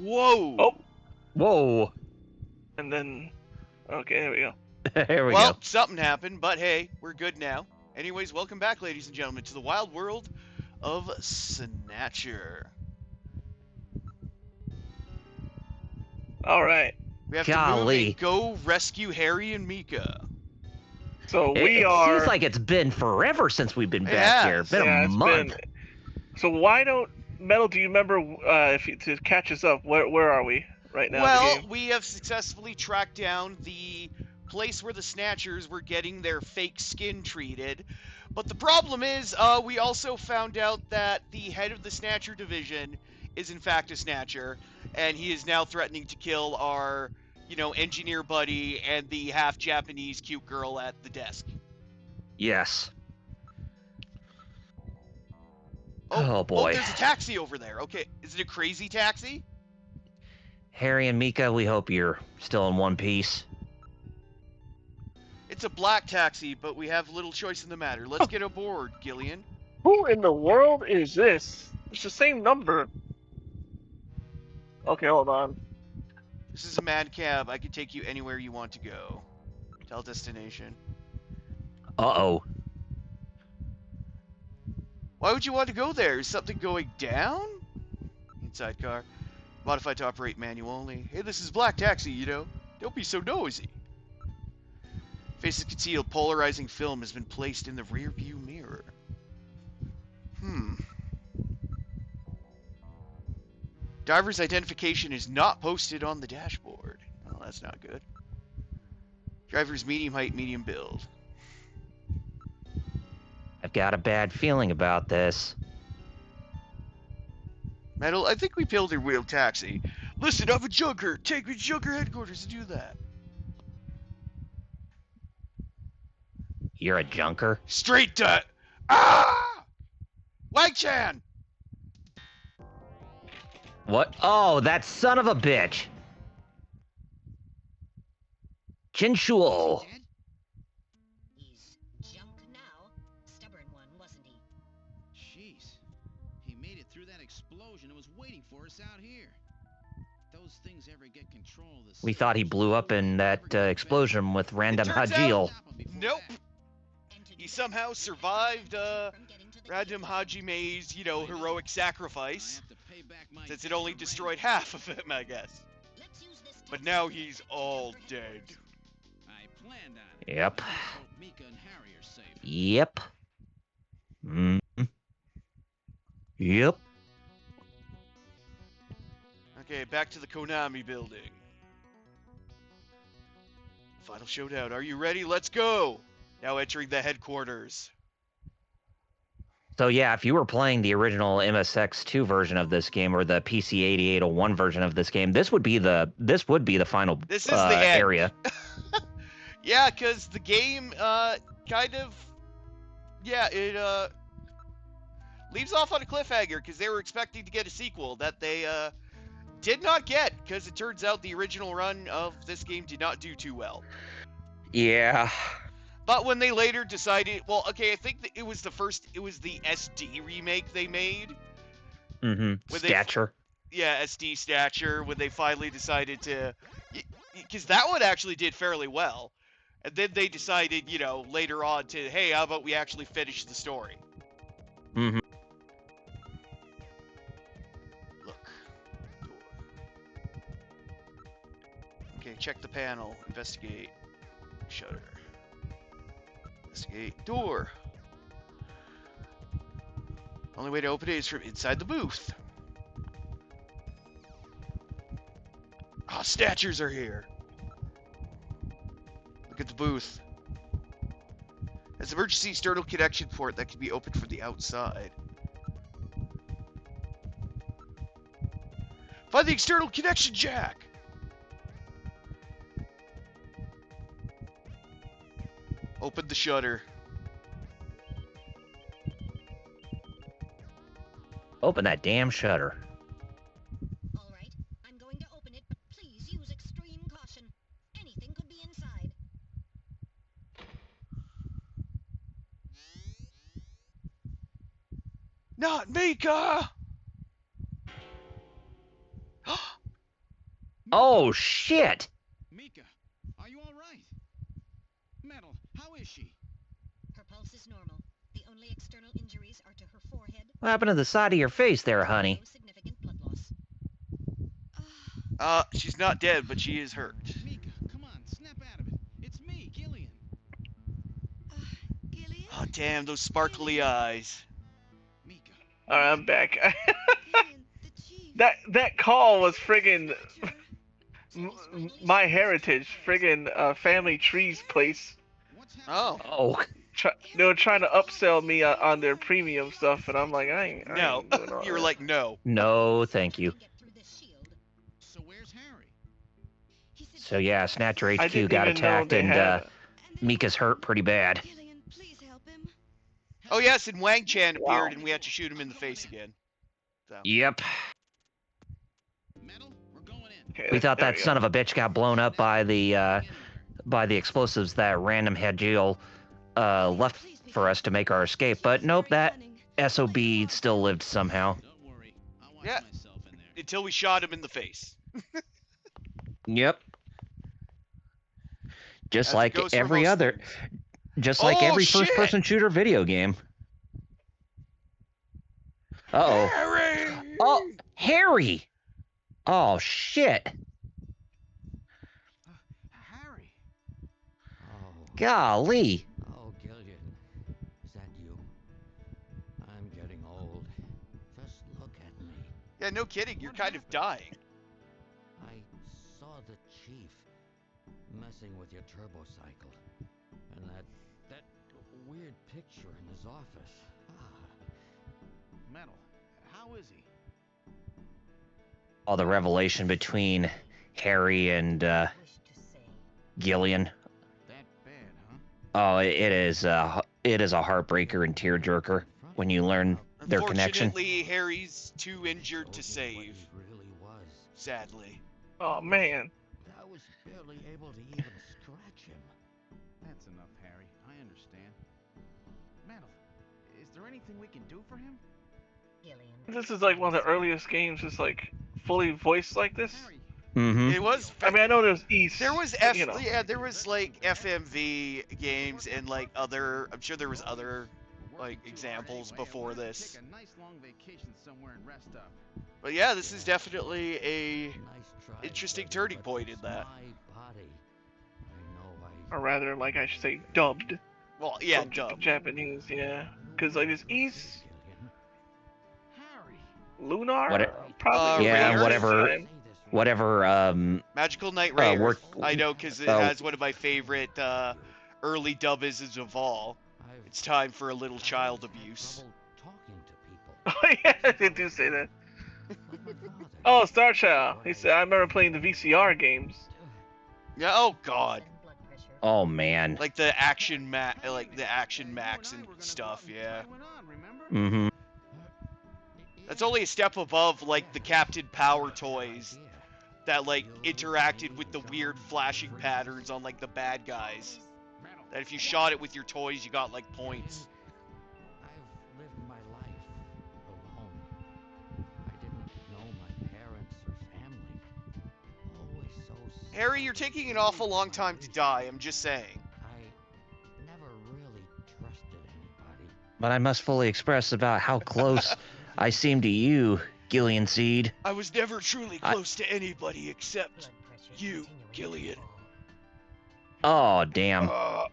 Whoa! Oh, Whoa. and then, okay, there we go. There we Well, go. something happened, but hey, we're good now. Anyways, welcome back, ladies and gentlemen, to the wild world of Snatcher. All right. We have to move Golly. and go rescue Harry and Mika. So It, we it are. seems like it's been forever since we've been It back here. has. Been yeah, a it's month. been. So why don't Metal? Do you remember to catch us up? Where are we right now in the Well, game? we have successfully tracked down the place where the Snatchers were getting their fake skin treated. But the problem is, we also found out that the head of the Snatcher division is in fact a Snatcher, and he is now threatening to kill our, engineer buddy and the half-Japanese cute girl at the desk. Yes. Oh, Oh, boy. there's a taxi over there. Okay, is it a crazy taxi? Harry and Mika, we hope you're still in one piece. It's a black taxi, but we have little choice in the matter. Let's get aboard, Gillian. Who in the world is this? It's the same number. Okay, hold on. This is a mad cab. I can take you anywhere you want to go. Tell destination. Uh-oh. Why would you want to go there? Is something going down? Inside car. Modified to operate manual only. Hey, this is black taxi, Don't be so noisy. Faces concealed. Polarizing film has been placed in the rear view mirror. Driver's identification is not posted on the dashboard. Oh, that's not good. Driver's medium height, medium build. I've got a bad feeling about this. Metal, I think we pillar wheel taxi. Listen, I'm a junker. Take me to junker headquarters to do that. You're a junker? Straight to... Ah! Wang-chan! What? Oh, that son of a bitch! Jinshuo. Dead? He's junk now. Stubborn one, wasn't he? Jeez. He made it through that explosion and was waiting for us out here. If those things ever get control of this. We thought he blew up in that explosion with random It turns Hajil. Nope. He somehow survived Random Hajime's, heroic sacrifice, since it only destroyed half of him, I guess. But now he's all dead. I planned on it. Yep. I hope Mika and Harry are safe. Yep. Yep. Okay, back to the Konami building. Final showdown. Are you ready? Let's go! Now entering the headquarters. So yeah, if you were playing the original MSX2 version of this game or the PC 8801 version of this game, this would be the final This is the end. area. Yeah, because the game it leaves off on a cliffhanger because they were expecting to get a sequel that they did not get, because it turns out the original run of this game did not do too well. Yeah. But when they later decided, well, okay, I think that it was the SD remake they made. Mm-hmm. Snatcher. SD Snatcher, when they finally decided to, because that one actually did fairly well. And then they decided, later on to, hey, how about we actually finish the story? Mm-hmm. Look. Door. Okay, check the panel. Investigate. Shutter. Investigate. Door. Only way to open it is from inside the booth. Ah, Snatchers are here. Look at the booth. There's an emergency external connection port that can be opened from the outside. Find the external connection jack! Open the shutter. Open that damn shutter. All right, I'm going to open it, but please use extreme caution. Anything could be inside. Not Mika! Oh shit! Mika, are you all right? Metal, how is she? Her pulse is normal. The only external injuries are to her forehead. What happened to the side of your face there, honey? No significant blood loss. She's not dead, but she is hurt. Mika, come on, snap out of it. It's me, Gillian. Gillian? Oh, damn, those sparkly eyes. Mika. All right, I'm back. Gillian, the chief. that call was friggin' Snatcher. my heritage, friggin' family trees place. What's happening? Oh. Oh, They were trying to upsell me on their premium stuff, and I'm like, I ain't No. doing all You were that. like, no. no, thank you. Get through this shield. So where's Harry? He said So yeah, Snatcher I HQ didn't got even know attacked, they and had. Mika's hurt pretty bad. Gillian, please help him. Oh, yes, and Wang Chan Wow. appeared, and we had to shoot him in the face again. So. Yep. Metal, we're going in. Okay, We thought there that we go. son of a bitch got blown up by the explosives that random head Jill left for us to make our escape, but nope, that SOB still lived somehow. Don't worry, I'll watch Yeah. myself in there. Until we shot him in the face. Yep. Just As it like goes for every most other, things. just like Oh, every shit! first-person shooter video game. Uh-oh. Harry! Oh, Harry! Oh, shit. Harry! Oh, Golly. oh, Gillian, is that you? I'm getting old. Just look at me. Yeah, no kidding, you're kind of dying. I saw the chief messing with your turbo cycle, and that weird picture in his office. Metal, how is he? All the revelation between Harry and Wish to say. Gillian. That bad, huh? Oh, it is a heartbreaker and tearjerker when you learn their connection. Unfortunately, Harry's too injured to Showed you what save. he really was. Sadly. Oh man. I was barely able to even scratch him. That's enough, Harry. I understand. Metal, is there anything we can do for him? Gillian. This is like one of the earliest games that's like fully voiced like this. Harry, Mm-hmm. It was. I mean, I know there's East. There was but, you know. yeah, there was like FMV games and like other. I'm sure there was other we're working like too hard examples anyway, and before why don't we this. Take a nice long vacation somewhere and rest up. But yeah, this is definitely a. Nice try, Interesting Gillian, turning but point in it's that. my body. I know I. Or rather, like I should say, dubbed. Well, yeah, from dub. Japanese, yeah. Because like it's East, Gillian. Harry! Lunar, What- probably. Yeah, Rare. whatever. Say this right. Whatever. Magical Knight Rare. work- I know because it uh, has one of my favorite early dubisms of all. I've- It's time for a little I've child had abuse. trouble talking to people. Oh yeah, they do say that. Like my father. Oh, Star Child. He said I remember playing the VCR games. Yeah. Oh God. Sudden blood pressure. Oh man. Like the action max You and were gonna stuff. go out and Yeah. try one on, remember? Mm-hmm. That's only a step above like the Captain Power toys that like interacted with the weird flashing patterns on like the bad guys. Metal. That if you shot it with your toys, you got like points. I've lived my life alone. I didn't know my parents or family. Always so sad. Harry, you're taking an awful long time to die. I'm just saying. I never really trusted anybody. But I must fully express about how close I seem to you, Gillian Seed. I was never truly I- close to anybody except. Blood pressure You, continuing to Gillian. fall. Oh damn. Uh, After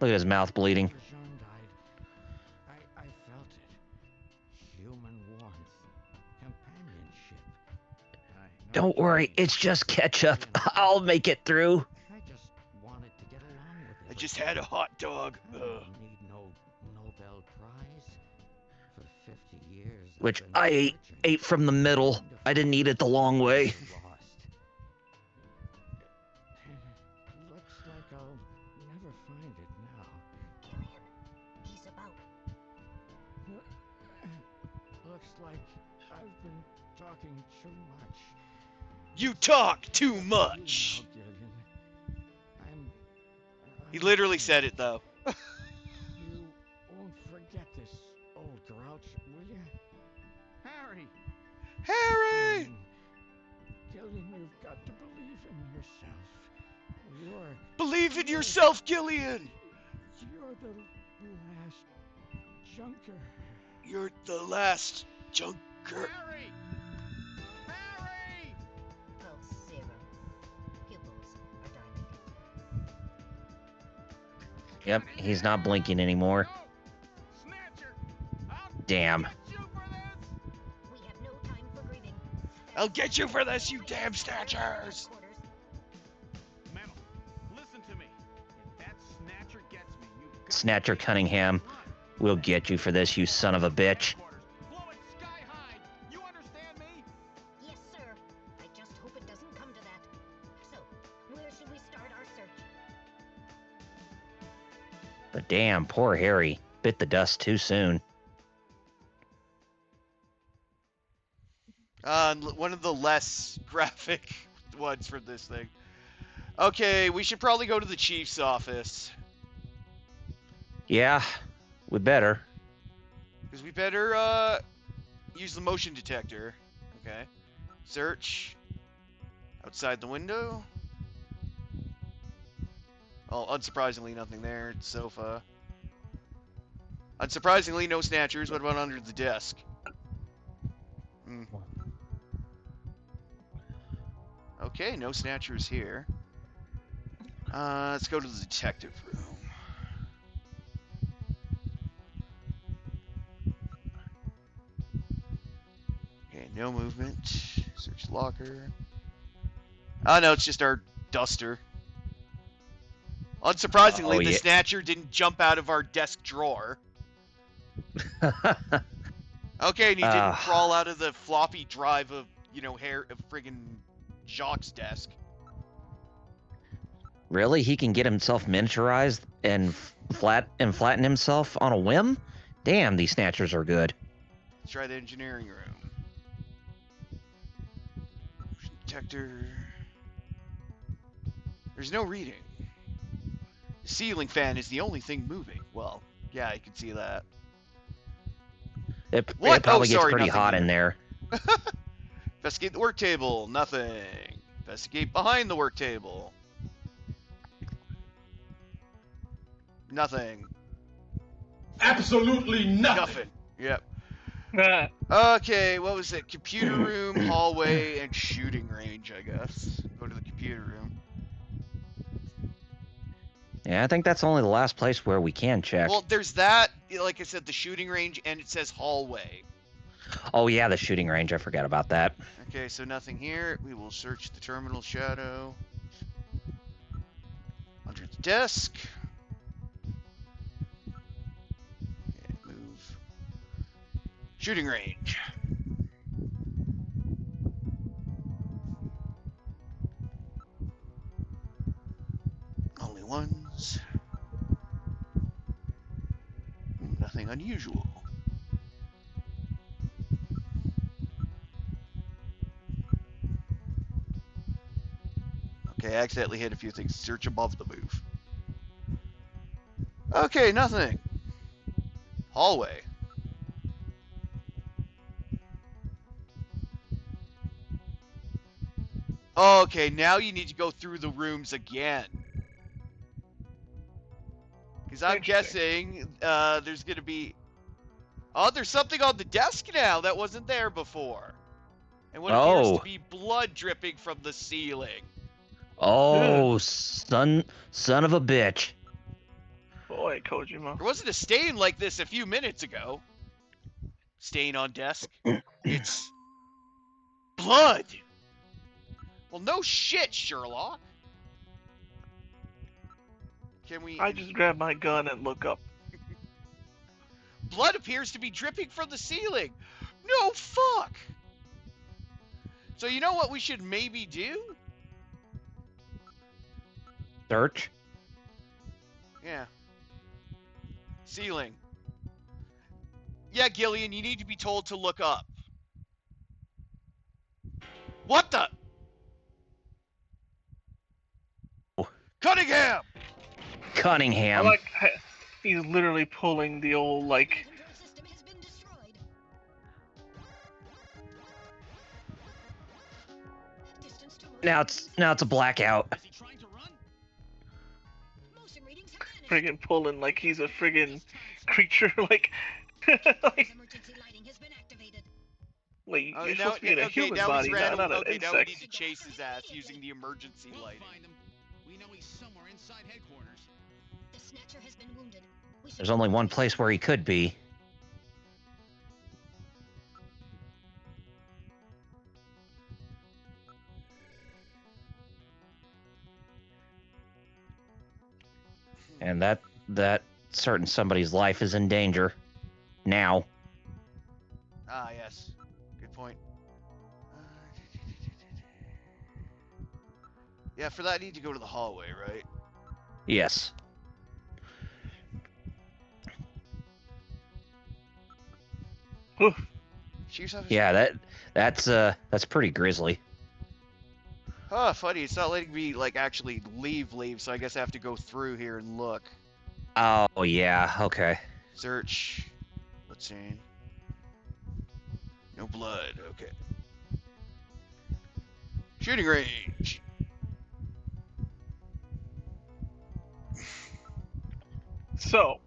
Look at his mouth bleeding. Jean died, I felt it. Human warmth, companionship. I know Don't what you worry, mean. it's just ketchup. I'll make it through. I just wanted to get along with I it. just had a hot dog. I don't need no Nobel Prize. For 50 years. I've Which been I searching, ate from the middle. trying to I didn't eat it the long way. lost. Looks like I'll never find it now. Gillian, he's about. Looks like I've been talking too much. You talk too much. You know, Gillian. He literally said it though. You won't forget this, old grouch, will you? Harry! Harry! Gillian got to believe in yourself. You're Believe in yourself, Gillian! you're the last junker. You're the last junker. Harry! Harry! Pulse 0. Pupils are dilated. Yep, he's not blinking anymore. No! Snatcher! I'll Damn. get you for this! We have no time for grieving. I'll get you for this, you damn snatchers! Metal, listen to me. If that Snatcher gets me, you got Snatcher Cunningham, we'll get you for this, you son of a bitch. Blow it sky high. You understand me? Yes, sir. I just hope it doesn't come to that. So, where should we start our search? But damn, poor Harry. Bit the dust too soon. One of the less graphic ones for this thing. Okay, we should probably go to the chief's office. Yeah, we better. Because we better, use the motion detector. Okay. Search. Outside the window. Oh, unsurprisingly, nothing there. Sofa. Unsurprisingly, no snatchers. What about under the desk? Hmm. Okay, no snatchers here. Let's go to the detective room. Okay, no movement. Search locker. Oh, no, it's just our duster. Unsurprisingly, the yeah. snatcher didn't jump out of our desk drawer. Okay, and he didn't crawl out of the floppy drive of, friggin' Jacques' desk. Really? He can get himself miniaturized and flatten himself on a whim? Damn, these snatchers are good. Let's try the engineering room. Motion detector. There's no reading. The ceiling fan is the only thing moving. Well, yeah, I can see that. It What? probably gets Sorry, pretty nothing hot here. in there. Investigate the work table. Nothing. Investigate behind the work table. Nothing. Absolutely nothing. Nothing. Yep. Nah. Okay, what was it? Computer room, hallway, and shooting range, I guess. Go to the computer room. Yeah, I think that's only the last place where we can check. Well, there's that, like I said, the shooting range, and it says hallway. Oh yeah, the shooting range. I forgot about that. Okay, so nothing here. We will search the terminal shadow. Under the desk. Okay, move. Shooting range. Only ones. Nothing unusual. Okay, I accidentally hit a few things. Search above the move. Okay, nothing. Hallway. Okay, now you need to go through the rooms again. Because I'm guessing there's going to be... Oh, there's something on the desk now that wasn't there before. And what appears to be blood dripping from the ceiling. Oh, son of a bitch. Boy, Kojima. There wasn't a stain like this a few minutes ago. Stain on desk. It's... blood! Well, no shit, Sherlock. Can we... I just grab my gun and look up. Blood appears to be dripping from the ceiling. No fuck! So you know what we should maybe do? Search? Yeah. Ceiling. Yeah, Gillian, you need to be told to look up. What the? Cunningham! I Cunningham. like he's literally pulling the old like. Control system has been destroyed. Distance to Now it's a blackout. Is he trying to run? Motion readings have vanished. Friggin' pulling like he's a friggin' creature, like, like, Emergency lighting has been activated. like Oh, you're now, supposed to be in a okay, human now body, he's ran. not an Okay, now we insect. need to chase his ass using the emergency We'll lighting. find him. We know he's somewhere inside headquarters. The Snatcher has been wounded. We should There's only one place where he could be. And that certain somebody's life is in danger. Now. Ah, yes. Good point. Yeah, for that I need to go to the hallway, right? Yes. Whew. Chief's office? Yeah, that's pretty grisly. Oh, funny. It's not letting me, like, actually leave, so I guess I have to go through here and look. Oh yeah, okay. Search. Let's see. No blood. Okay. Shooting range. So,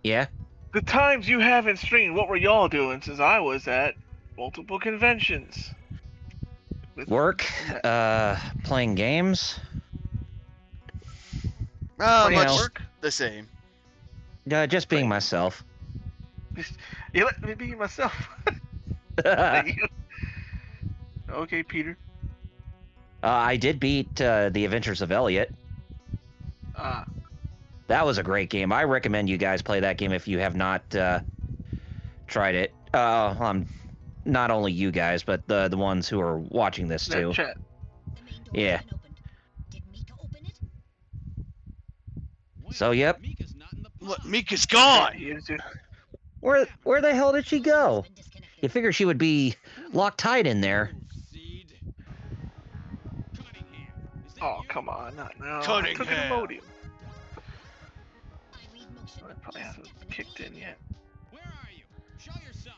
Yeah. the times you haven't streamed, what were y'all doing? Since I was at multiple conventions. Work, playing games. Much know. Work? the same. Just being myself. You let me be myself. Okay, Peter. I did beat The Adventures of Elliot. That was a great game. I recommend you guys play that game if you have not tried it. Not only you guys, but the ones who are watching this too. Chat. The main door Yeah. has been opened. Did Mika open it? Wait, So, yep. Mika's not in the Look, pod. Mika's gone! He is just- Where the hell did she go? Has been disconnected. You figure she would be locked tight in there. Seed. Cunningham. Is that Oh, you? come on, not now. I Cunningham. took an Imodium. I read motion. I probably He's haven't definitely kicked in yet. Where are you? Show yourself.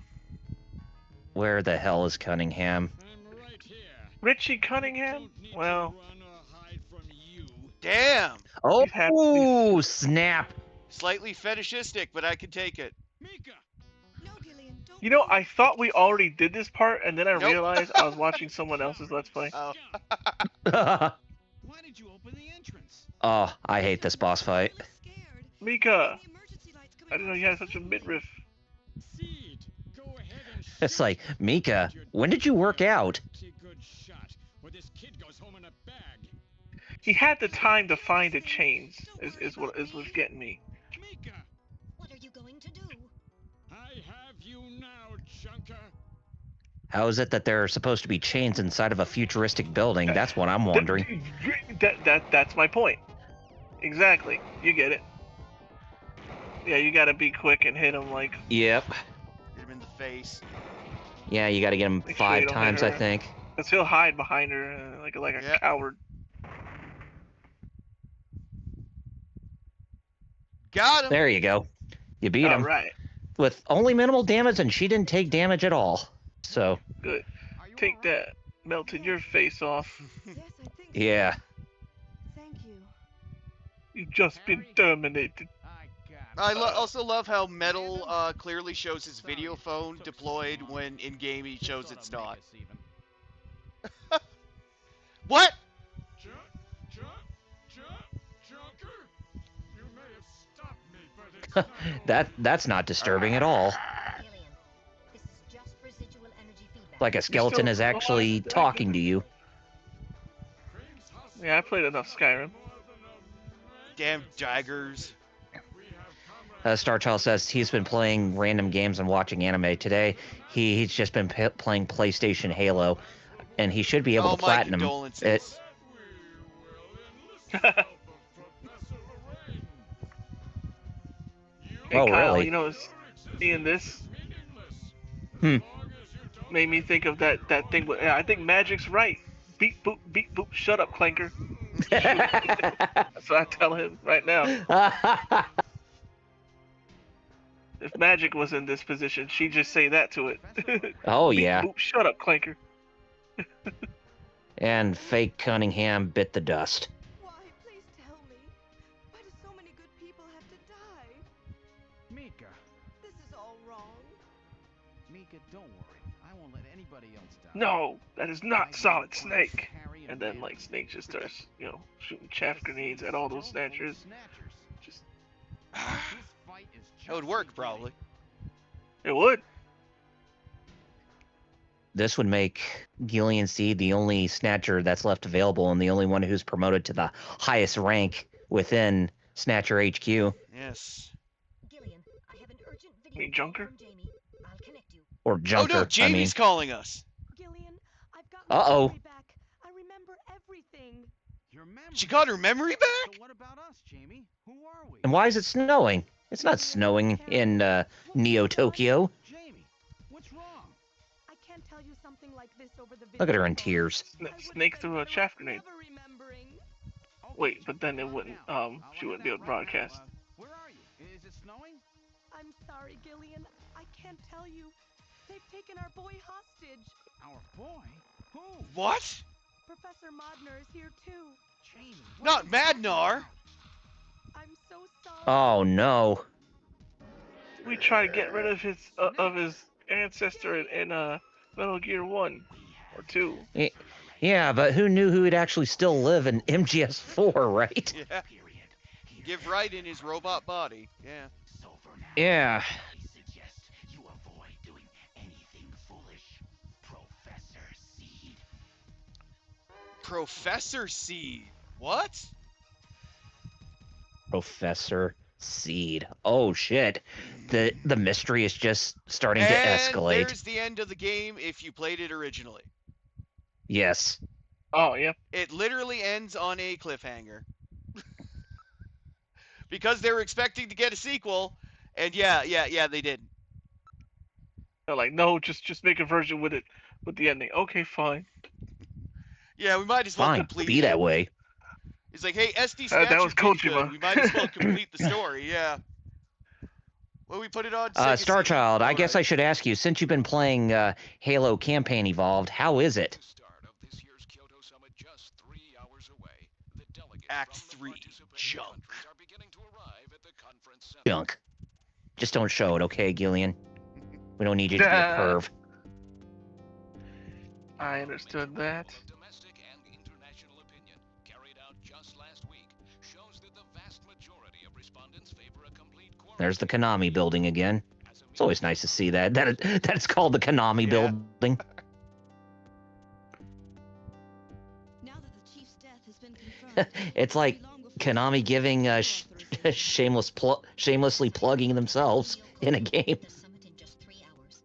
Where the hell is Cunningham? I'm right here. Richie Cunningham? Don't need Well, to run or hide from you. Damn! Oh, He's happy. snap! Slightly fetishistic, but I can take it. Mika. No, Gillian, don't. you know, I thought we already did this part, and then I Nope. realized I was watching someone else's Let's Play. Oh. Why did you open the entrance? Oh, I hate this boss fight. Mika! I didn't know you had such a midriff. Seed. Go ahead and It's shoot. like, Mika, when did you work out? Pretty good shot. Or this kid goes home in a bag. He had the time to find the chains, is what's getting me. Mika. What are you going to do? I have you now, Chunker. How is it that there are supposed to be chains inside of a futuristic building? That's what I'm wondering. That's my point. Exactly. You get it. Yeah, you gotta be quick and hit him like. Yep. Hit him in the face. Yeah, you gotta get him Make sure you 5 don't hit times, I her. think. Cause he'll hide behind her like a Yeah. coward. Got him! There you go. You beat him Alright, with only minimal damage, and she didn't take damage at all. So, good. Take that. Melted your face off. Yes, I think. yeah. Thank you. You've just been terminated. I also love how Metal clearly shows his video phone deployed when in-game he shows it's not. What? That's not disturbing at all. Gillian, this is just residual energy feedback. Like a skeleton is actually talking to you. Yeah, I played enough Skyrim. Damn daggers. Starchild says he's been playing random games and watching anime. Today, he's just been playing PlayStation Halo, and he should be able Oh, to my platinum condolences. it. Hey, Oh, Kyle, really? you know, seeing this Hmm. made me think of that thing. Yeah, I think Magic's right. Beep boop, shut up, Clanker. That's what I tell him right now. If Magic was in this position, she'd just say that to it. Oh, Beep yeah. boop, shut up, Clanker. and fake Cunningham bit the dust. Why? Please tell me. Why do so many good people have to die? Mika. This is all wrong. Mika, don't worry. I won't let anybody else die. No, that is I not know Solid it's Snake. Harry And then, Van. like, Snake just starts, you know, shooting chaff grenades at all those snatchers. Just, This fight is That would just work, beginning. probably. it would. This would make Gillian Seed the only Snatcher that's left available and the only one who's promoted to the highest rank within Snatcher HQ. Yes. Gillian, I have an urgent video Mean call Junker? from Jamie. I'll connect you. Or Oh Junker, no, Jamie's calling us. Gillian, I've got Uh-oh. my memory back. I remember everything. Your memory. She got her memory back? So what about us, Jamie? Who are we? And why is it snowing? It's not snowing in Neo Tokyo. Jamie, what's wrong? I can't tell you something like this over the video. Look at her in phone. tears. I wouldn't Snake spend threw my a chaff life grenade. never remembering. Okay, Wait, but then it calm wouldn't, down. she I'll wouldn't be head able to out right now. broadcast. Where are you? Is it snowing? I'm sorry, Gillian. I can't tell you. They've taken our boy hostage. Our boy? Who? What? Professor Modner is here too. Jamie. Not Madnar. I'm so sorry. Oh no. We try to get rid of his ancestor in Metal Gear 1 or 2. Yeah, but who knew who would actually still live in MGS4, right? Yeah. Give Raiden his robot body. Yeah. Yeah. Professor Seed. What? Professor Seed. Oh shit. The mystery is just starting to And escalate. there's the end of the game if you played it originally. Yes. Oh, yeah. It literally ends on a cliffhanger. Because they were expecting to get a sequel, and yeah, they didn't. They're like, no, just make a version with the ending. Okay, fine. Yeah, we might as well Fine. complete Be it. that way. It's like, hey, SD That Snatcher was did Kojima. good. We might as well complete the story. Yeah. Well, we put it on. Sega Star CD. Child, I All guess right. I should ask you, since you've been playing Halo Campaign Evolved, how is it? Act 3, junk. Junk. Just don't show it, okay, Gillian? We don't need you to be a perv. I understood that. There's the Konami building again. It's always nice to see that. That it's called the Konami Yeah. building. Now that the chief's death has been confirmed, It's like Konami giving shamelessly plugging themselves in a game. the summit in just 3 hours.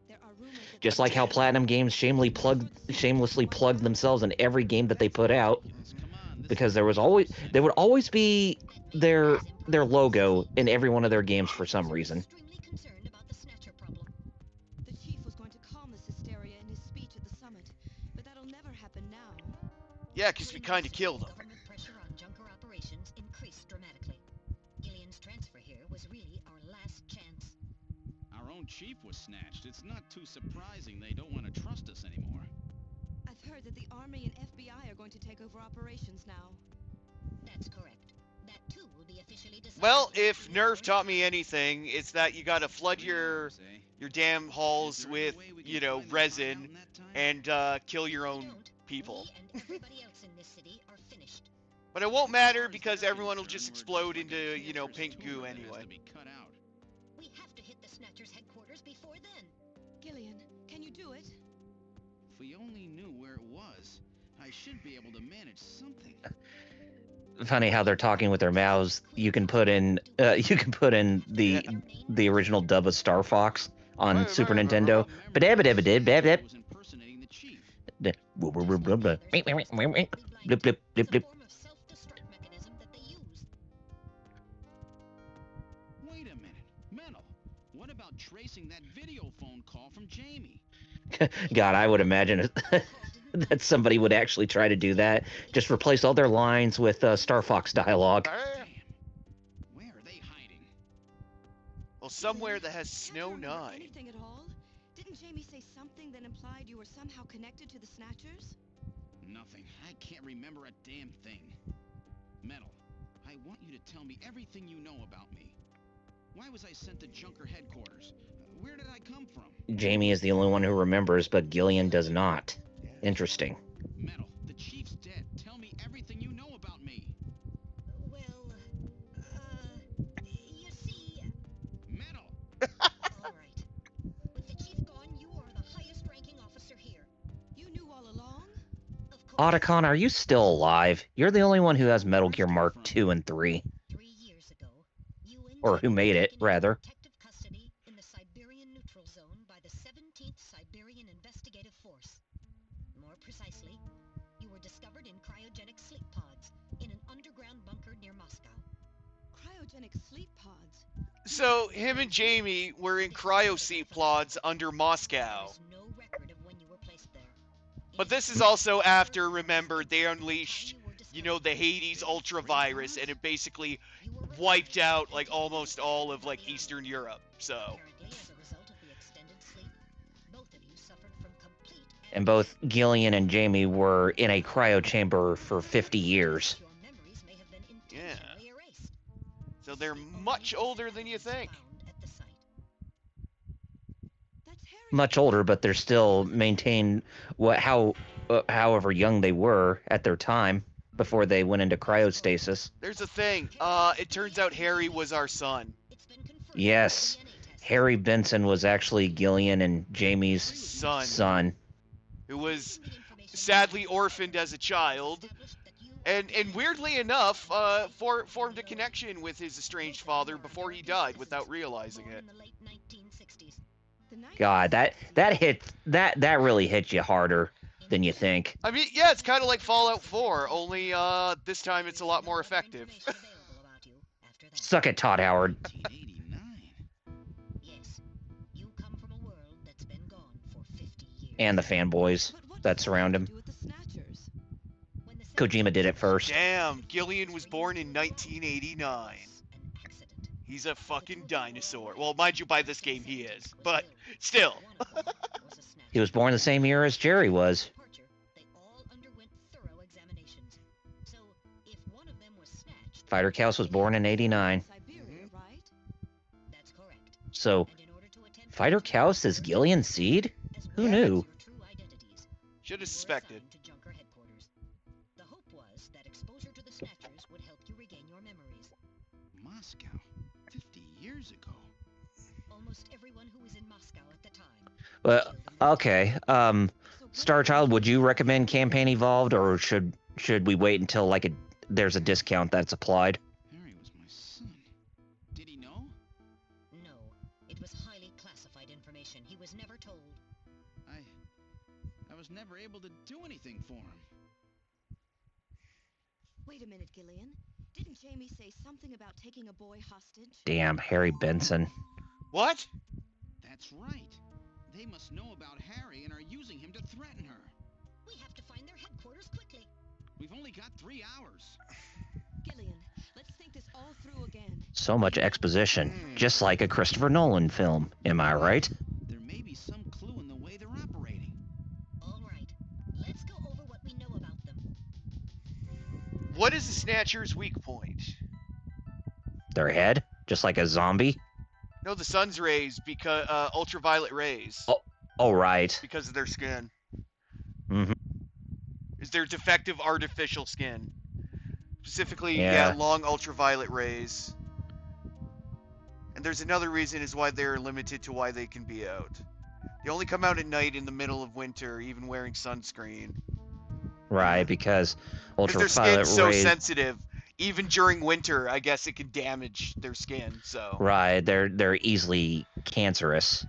There are rumors that Just like how Platinum Games shamelessly plugged themselves in every game that they put out, Come on, this because there would always be their logo in every one of their games for some reason. extremely concerned about the Snatcher problem. The chief was going to calm this hysteria in his speech at the summit, but that'll never happen now. Yeah, because we kind of killed him. Government pressure on Junker operations increased dramatically. Gillian's transfer here was really our last chance. Our own chief was snatched. It's not too surprising they don't want to trust us anymore. I've heard that the Army and FBI are going to take over operations now. That's correct. That too will be officially decided. Well, if Nerf taught me anything, it's that you gotta flood your damn halls with, resin and kill your own people. We and everybody else in this city are finished. But it won't matter because everyone will just explode into, pink goo anyway. We have to hit the Snatcher's headquarters before then. Gillian, can you do it? If we only knew where it was, I should be able to manage something. Funny how they're talking with their mouths. You can put in the original dub of Star Fox on Super Nintendo. Ba-da-ba-da-ba-da-ba-da. Was impersonating the chief. Blip, blip, blip, blip, blip. Form of self-destruct mechanism that they use. Wait a minute. Mental. What about tracing that video phone call from Jamie? God, I would imagine that somebody would actually try to do that. Just replace all their lines with Star Fox dialogue. Damn. Where are they hiding? Well, somewhere that has Can't Snow you remember 9. anything at all? Didn't Jamie say something that implied you were somehow connected to the Snatchers? Nothing. I can't remember a damn thing. Metal, I want you to tell me everything you know about me. Why was I sent to Junker headquarters? Where did I come from? Jamie is the only one who remembers, but Gillian does not. Interesting. Metal, the chief's dead. Tell me everything you know about me. Well, you see... Metal! All right. With the chief gone, you are the highest ranking officer here. You knew all along? Of course. Otacon, are you still alive? You're the only one who has Metal Gear Mark 2 and 3. 3 years ago, you and Or who Jamie made were it, taken into rather. protective custody in the Siberian Neutral Zone by the 17th Siberian Investigative Force. More precisely, you were discovered in cryogenic sleep pods in an underground bunker near Moscow. Cryogenic sleep pods. So him and Jamie were in cryo seat plods under Moscow. There is no record of when you were placed there. But this is also after, remember, they unleashed, you know, the Hades ultra virus, and it basically wiped out like almost all of like Eastern Europe. So Apparently, as a result of the extended sleep, both of you suffered from complete And both Gillian and Jamie were in a cryo chamber for 50 years. Your memories may have been Yeah. intentionally erased. so they're much older than you think. Found at the site. That's Harry. Much older, but they're still maintain however young they were at their time before they went into cryostasis. There's a thing. It turns out Harry was our son. It's been confirmed Yes, by DNA tests. Harry Benson was actually Gillian and Jamie's Son. son. Who was sadly orphaned as a child, and weirdly enough, formed a connection with his estranged father before he died without realizing it. In the late 1960s. God, that really hit you harder than you think. I mean, yeah, it's kind of like Fallout 4, only this time it's a lot more effective. Suck it, Todd Howard. 1989. Yes, you come from a world that's been gone for 50 years. And the fanboys But what that does surround have him. to do with the Snatchers? When the Kojima did it first. Damn, Gillian was born in 1989. An accident. He's a fucking dinosaur. Well, mind you, by this game he is, but still. One of them was a snatcher. He was born the same year as Jerry was. Departure, they all underwent thorough examinations. So, if one of them was snatched, Fighter Cows was born in '89. Siberia, right? that's correct. So, And in order to attend Fighter Cows is Gillian's seed? as Who well as knew? your true identities, Should you have were suspected. assigned to Junker headquarters. The hope was that exposure to the Snatchers would help you regain your memories. Moscow. 50 years ago. Almost everyone who was in Moscow at the time. Well, okay. So Starchild, would you recommend Campaign Evolved, or should we wait until like there's a discount that's applied? Harry was my son. Did he know? No, it was highly classified information. He was never told. I was never able to do anything for him. Wait a minute, Gillian. Didn't Jamie say something about taking a boy hostage? Damn, Harry Benson. What? That's right. They must know about Harry and are using him to threaten her. We have to find their headquarters quickly. We've only got 3 hours. Gillian, let's think this all through again. So much exposition, just like a Christopher Nolan film. Am I right? There may be some clue in the way they're operating. All right, let's go over what we know about them. What is the Snatcher's weak point? Their head, just like a zombie. No, the sun's rays, because ultraviolet rays, Oh, right. because of their skin. Mhm. Is their defective artificial skin. Specifically, Yeah. long ultraviolet rays. And there's another reason is why they're limited to why they can be out. They only come out at night in the middle of winter, even wearing sunscreen. Right, because Because their ultraviolet skin's so rays. sensitive. Even during winter, I guess it can damage their skin, so... Right, they're easily cancerous.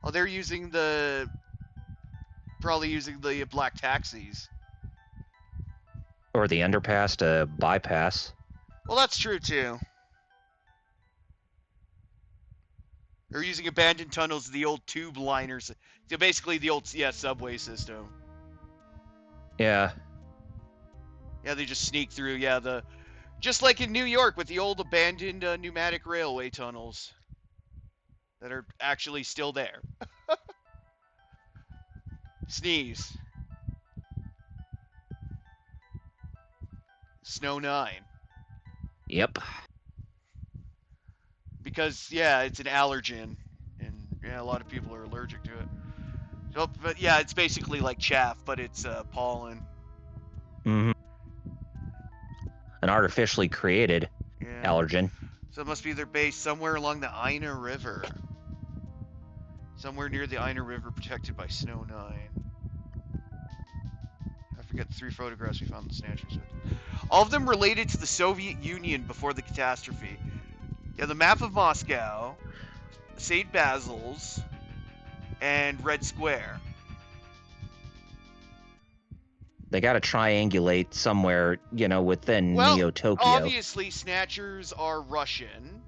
Oh, they're using probably using the black taxis. Or the underpass to bypass. Well, that's true, too. They're using abandoned tunnels, the old tube liners. So basically the old, subway system. Yeah. Yeah, they just sneak through, just like in New York with the old abandoned pneumatic railway tunnels. that are actually still there. Sneeze. Snow 9. Yep. Because, yeah, it's an allergen. And, yeah, a lot of people are allergic to it. So, but, yeah, it's basically like chaff, but it's pollen. Mm-hmm. An artificially created Yeah. allergen. So it must be their base somewhere along the Ina River. Somewhere near the Ina River protected by Snow 9. I forget the 3 photographs we found in the Snatchers with. All of them related to the Soviet Union before the catastrophe. Yeah, the map of Moscow, St. Basil's, and Red Square. They got to triangulate somewhere, within Well, Neo-Tokyo. obviously, Snatchers are Russian.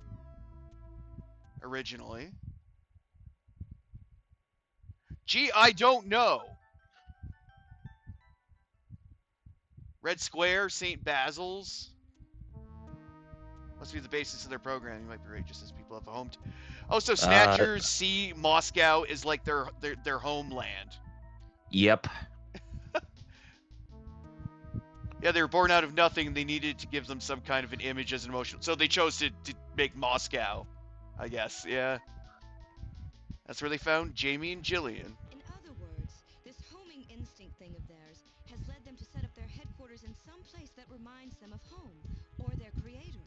Originally. Gee, I don't know. Red Square, St. Basil's. Must be the basis of their programming. Might be right, just as people have a home. Oh, so Snatchers see Moscow is like their homeland. Yep. Yeah, they were born out of nothing. They needed to give them some kind of an image as an emotion. So they chose to make Moscow, I guess. Yeah. That's where they found Jamie and Jillian. In other words, this homing instinct thing of theirs has led them to set up their headquarters in some place that reminds them of home, or their creator.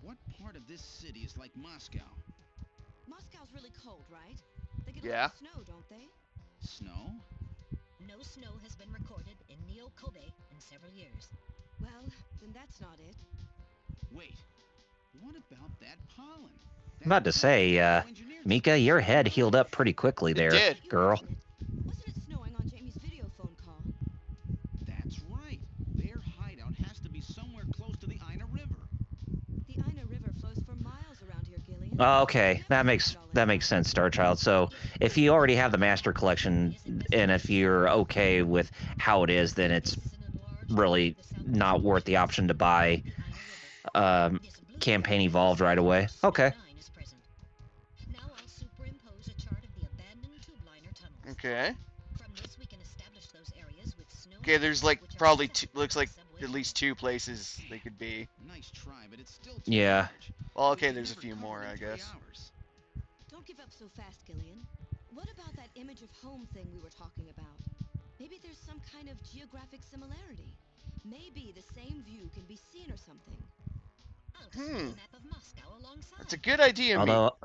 What part of this city is like Moscow? Moscow's really cold, right? They get a Yeah. lot of snow, don't they? Snow? No snow has been recorded in Neo-Kobe in several years. Well, then that's not it. Wait, what about that pollen? I'm about to say, Mika, your head healed up pretty quickly there, did. girl. Wasn't it snowing on Jamie's video phone call? That's right. Their hideout has to be somewhere close to the Ina River. The Ina River flows for miles around here, Gillian. Okay, that makes sense, Starchild. So if you already have the Master Collection, and if you're okay with how it is, then it's really not worth the option to buy Campaign Evolved right away. Okay. Now I'll superimpose a chart of the abandoned tube liner tunnels. Okay. From this we can establish those areas with snow. Okay, there's like which are probably accessible two, looks like by subway at least 2 places they could be. Nice try, but it's still too Yeah. large. Well, We okay, can there's a never few cover more, it in I 3 guess. hours. Don't give up so fast, Gillian. What about that image of home thing we were talking about? Maybe there's some kind of geographic similarity. Maybe the same view can be seen or something. I'll display a map of Moscow alongside. That's a good idea, Although,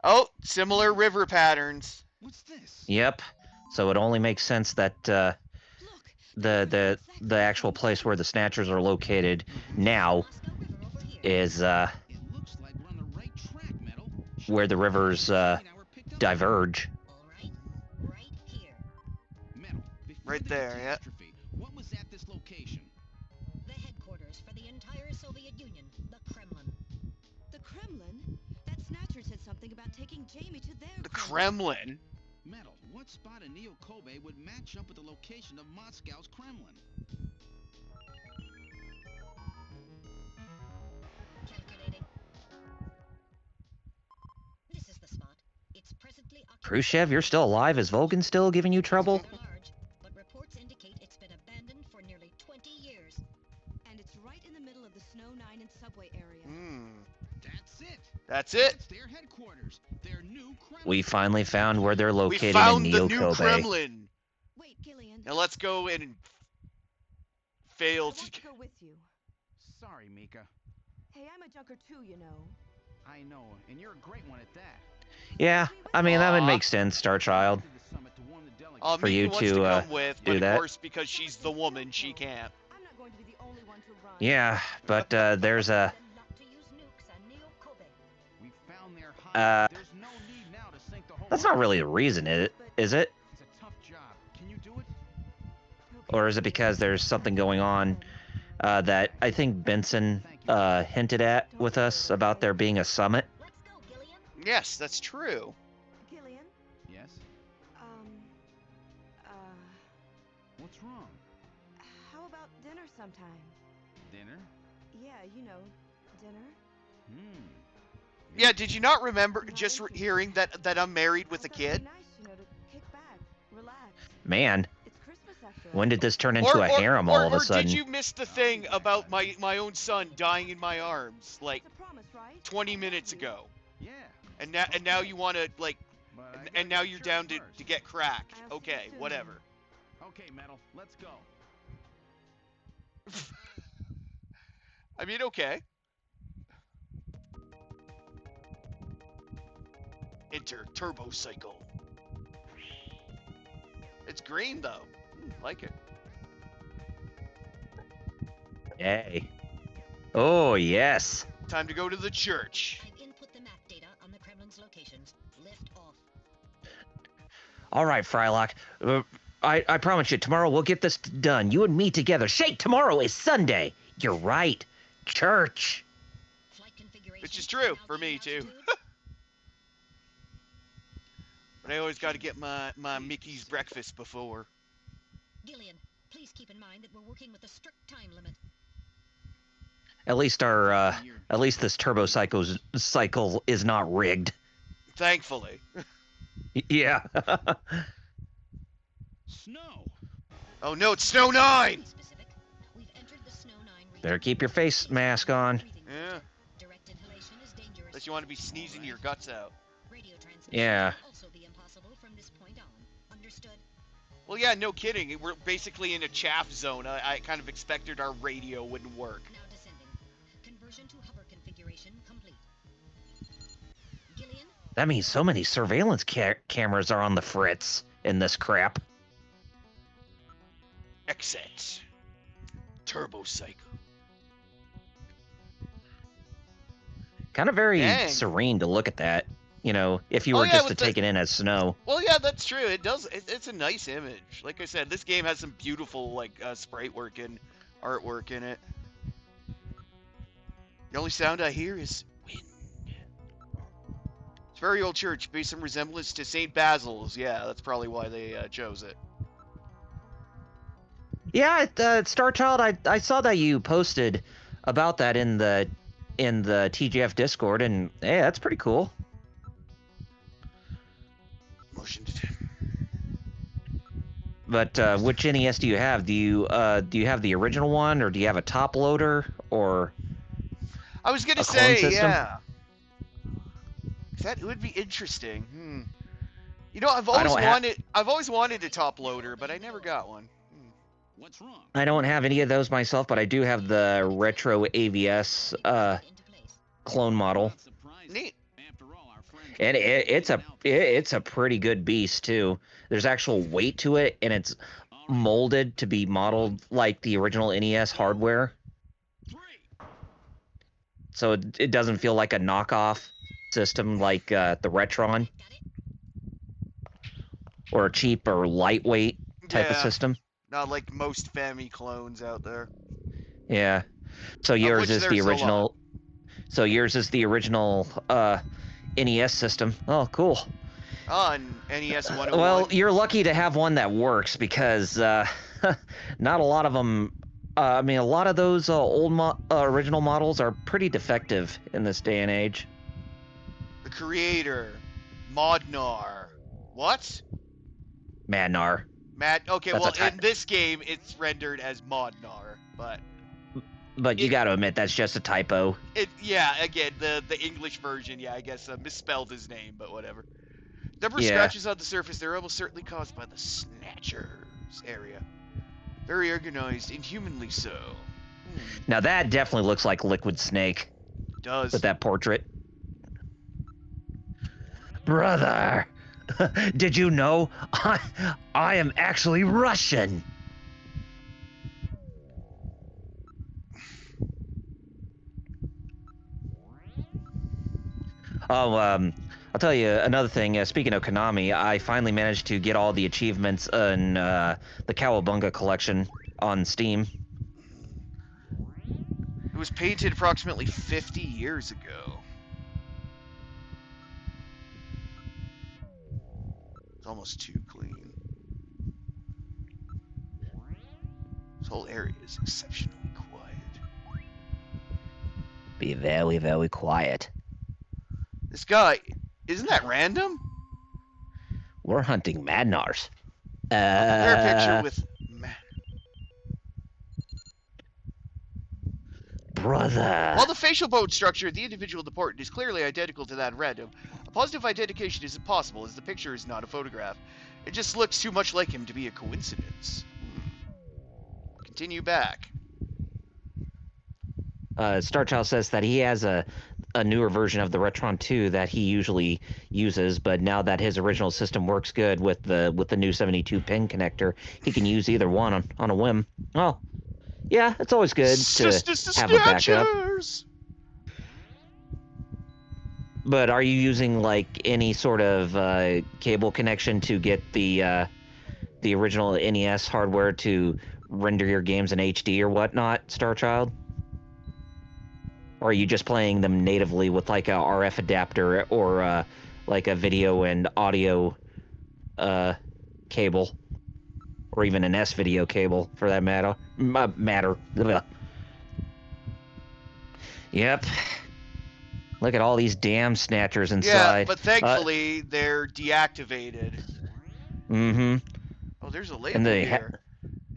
Oh, similar river patterns. What's this? yep. So it only makes sense that Look, the actual place where the Snatchers are located now Moscow River over here. is It looks like we're on the right track, Metal. where the rivers diverge. All right, right here. Metal, before Right the there, yeah. catastrophe, what was at this location? The headquarters for the entire Soviet Union, the Kremlin. The Kremlin? That Snatcher said something about taking Jamie to their The Kremlin. Metal, what spot in Neo-Kobe would match up with the location of Moscow's Kremlin? Calculating. This is the spot. It's presently occupied. Khrushchev, you're still alive? Is Vogan still giving you trouble? Rather large, but reports indicate it's been abandoned for nearly 20 years. And it's right in the middle of the Snow 9 and subway area. That's it. That's it. That's their headquarters. Their new Kremlin. We finally found where they're We located found in the new Neo-Kobe. Kremlin. Wait, Gillian. Now let's go and fail I to... want to go with you. Sorry, Mika. Hey, I'm a junker too, you know. I know, and you're a great one at that. Yeah, I mean, that would Aw. make sense, Starchild. To the summit to warn the delegates. For Mika you wants to, to come with, do but that. of course, because she's the woman, she can't. I'm not going to be the only one to run. Yeah, but there's a... Then not to use nukes on Neo-Kobe. We found their Uh, hideout. There's no need now to sink the whole That's not really a reason, is it? It's a tough job. Can you do it? Or is it because there's something going on that I think Benson hinted at with us about there being a summit? Let's go, Gillian. Yes, that's true. Gillian, Yes. What's wrong? how about dinner sometime? Dinner? Yeah, you know, dinner. Yeah, did you not remember just hearing that I'm married with a kid? Nice, you know, to kick back, relax. Man, It's Christmas after when all. did this turn into a harem all of a Or did sudden? you miss the thing about my own son dying in my arms like It's a promise, right? 20 minutes ago? Yeah. And now you want to like But I and gotta now you're get down yours to first. get cracked. I'll see you Okay, soon. whatever. Okay, Metal, let's go. I mean, okay. Enter Turbo Cycle. It's green though. Like it. Hey. Oh, yes. Time to go to the church. I've input the map data on the Kremlin's locations. Lift off. All right, Frylock. I promise you, tomorrow we'll get this done. You and me together. Shake, tomorrow is Sunday. You're right. Church. Flight configuration. Which is true now for me, gain too. altitude. But I always got to get my Mickey's breakfast before. Gillian, please keep in mind that we're working with a strict time limit. At least this turbo cycle is not rigged. Thankfully. Yeah. Snow. Oh no, it's Snow 9! Be specific. We've entered the Snow 9 region. Better keep your face mask on. Yeah. Direct inhalation is dangerous. Unless you want to be sneezing your guts out. Radio transmission Yeah. will also be impossible from this point on. Understood? Well, yeah, no kidding. We're basically in a chaff zone. I kind of expected our radio wouldn't work. Now descending. Conversion to hover configuration complete. Gillian, That means so many surveillance cameras are on the fritz in this crap. Exit. Turbo Cycle. Kind of very Dang. serene to look at that. You know, if you Oh, were yeah, just to with the- take it in as snow. Well, yeah, that's true. It does. It's a nice image. Like I said, this game has some beautiful like sprite work and artwork in it. The only sound I hear is wind. It's a very old church, based some resemblance to St. Basil's. Yeah, that's probably why they chose it. Yeah, Star Child, I saw that you posted about that in the TGF Discord, and hey, that's pretty cool. Motion. But which NES do you have? Do you have the original one, or do you have a top loader, or I was gonna a clone say, system? yeah. 'Cause that would be interesting. You know, I've I always wanted a top loader, but I never got one. What's wrong? I don't have any of those myself, but I do have the retro AVS into place. clone model, Not surprising. Neat. After all, our friends and it's a pretty good beast too. There's actual weight to it, and it's molded to be modeled like the original NES hardware, 3. so it doesn't feel like a knockoff system like the Retron Got it? or a cheap or lightweight type of Yeah. system. Not like most Family clones out there. Yeah. So which yours is the there's a lot. original. So yours is the original NES system. Oh, cool. On NES 101. Well, you're lucky to have one that works because not a lot of them. I mean, a lot of those original models are pretty defective in this day and age. The creator, Modnar. What? Madnar. Okay, That's well, a in this game, it's rendered as Modnar, but But you got to admit that's just a typo. yeah, again, the English version, yeah, I guess misspelled his name, but whatever. Number of Yeah. scratches on the surface, they're almost certainly caused by the Snatchers area. Very organized, inhumanly so. Now that definitely looks like Liquid Snake Does. with that portrait. Brother, did you know I am actually Russian? Oh, I'll tell you another thing. Speaking of Konami, I finally managed to get all the achievements in the Cowabunga collection on Steam. It was painted approximately 50 years ago. It's almost too clean. This whole area is exceptionally quiet. Be very, very quiet. This guy, isn't that random? We're hunting Madnars. Compare a picture with... Brother. While the facial bone structure of the individual deportant is clearly identical to that random, a positive identification is impossible as the picture is not a photograph. It just looks too much like him to be a coincidence. Continue back. Starchild says that he has a newer version of the Retron 2 that he usually uses, but now that his original system works good with the new 72 pin connector, he can use either one on a whim. Oh, yeah, it's always good to have a backup. But are you using like any sort of cable connection to get the original NES hardware to render your games in HD or whatnot, Starchild? Or are you just playing them natively with like a RF adapter or like a video and audio cable, or even an S-video cable for that matter? Yep. Look at all these damn snatchers inside. Yeah, but thankfully they're deactivated. Mm-hmm. Oh, there's a label here.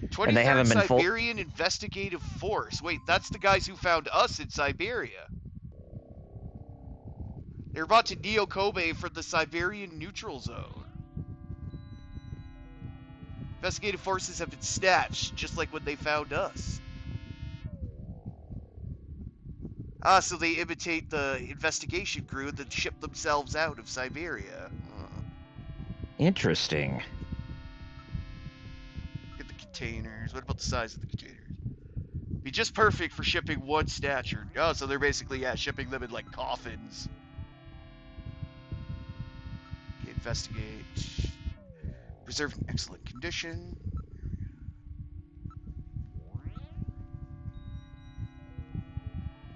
23rd been Siberian Investigative Force. Wait, that's the guys who found us in Siberia. They're brought to Neo Kobe for the Siberian Neutral Zone. Investigative forces have been snatched, just like when they found us. Ah, so they imitate the investigation crew that ship themselves out of Siberia. Interesting. Look at the containers. What about the size of the containers? Be just perfect for shipping one Snatcher. Oh, so they're basically, yeah, shipping them in, like, coffins. Okay, investigate. Preserved in excellent condition.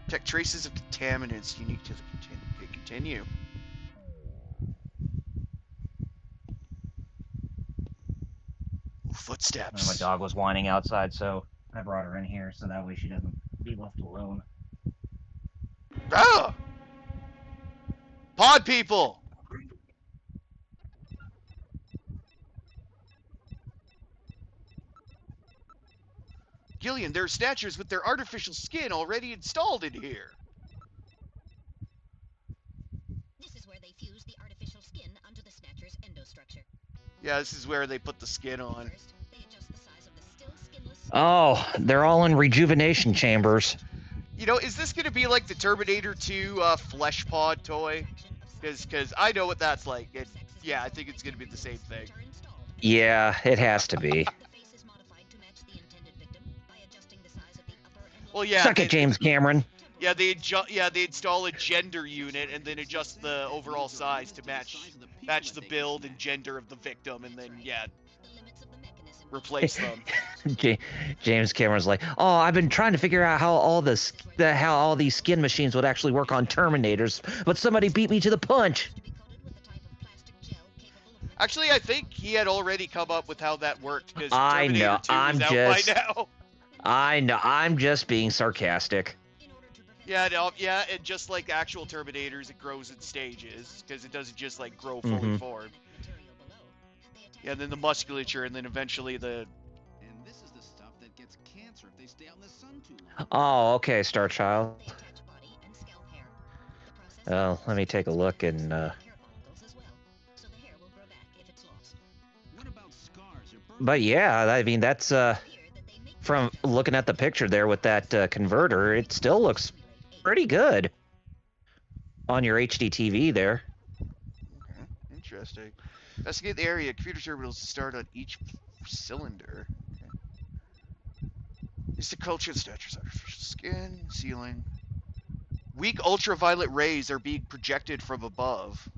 Detect traces of contaminants unique to the container. Okay, continue. Footsteps. My dog was whining outside, so I brought her in here so that way she doesn't be left alone. Ah! Pod people! Gillian, there are Snatchers with their artificial skin already installed in here. This is where they fuse the artificial skin onto the Snatcher's endostructure. Yeah, this is where they put the skin on. First, they adjust the size of the still skinless Oh, they're all in rejuvenation chambers. You know, is this going to be like the Terminator 2 flesh pod toy? Because I know what that's like. Yeah, I think it's going to be the same thing. Yeah, it has to be. Well, yeah. Suck it, James Cameron. Yeah, they install a gender unit and then adjust the overall size to match the build and gender of the victim, and then replace them. James Cameron's like, oh, I've been trying to figure out how all these skin machines would actually work on Terminators, but somebody beat me to the punch. Actually, I think he had already come up with how that worked because I Terminator know. 2 is out by now. I know. I'm just being sarcastic. Yeah, no, yeah, and just like actual Terminators, it grows in stages because it doesn't just like grow fully formed. Yeah, and then the musculature, and then eventually the. And this is the stuff that gets cancer if they stay out in the sun too long. Oh, okay, Starchild. Well, let me take a look and. But yeah, I mean that's from looking at the picture there with that converter, it still looks pretty good on your HD TV there. Okay, interesting. Investigate the area. Computer terminals start on each cylinder. Okay. It's the culture of Snatcher's artificial skin, ceiling. Weak ultraviolet rays are being projected from above.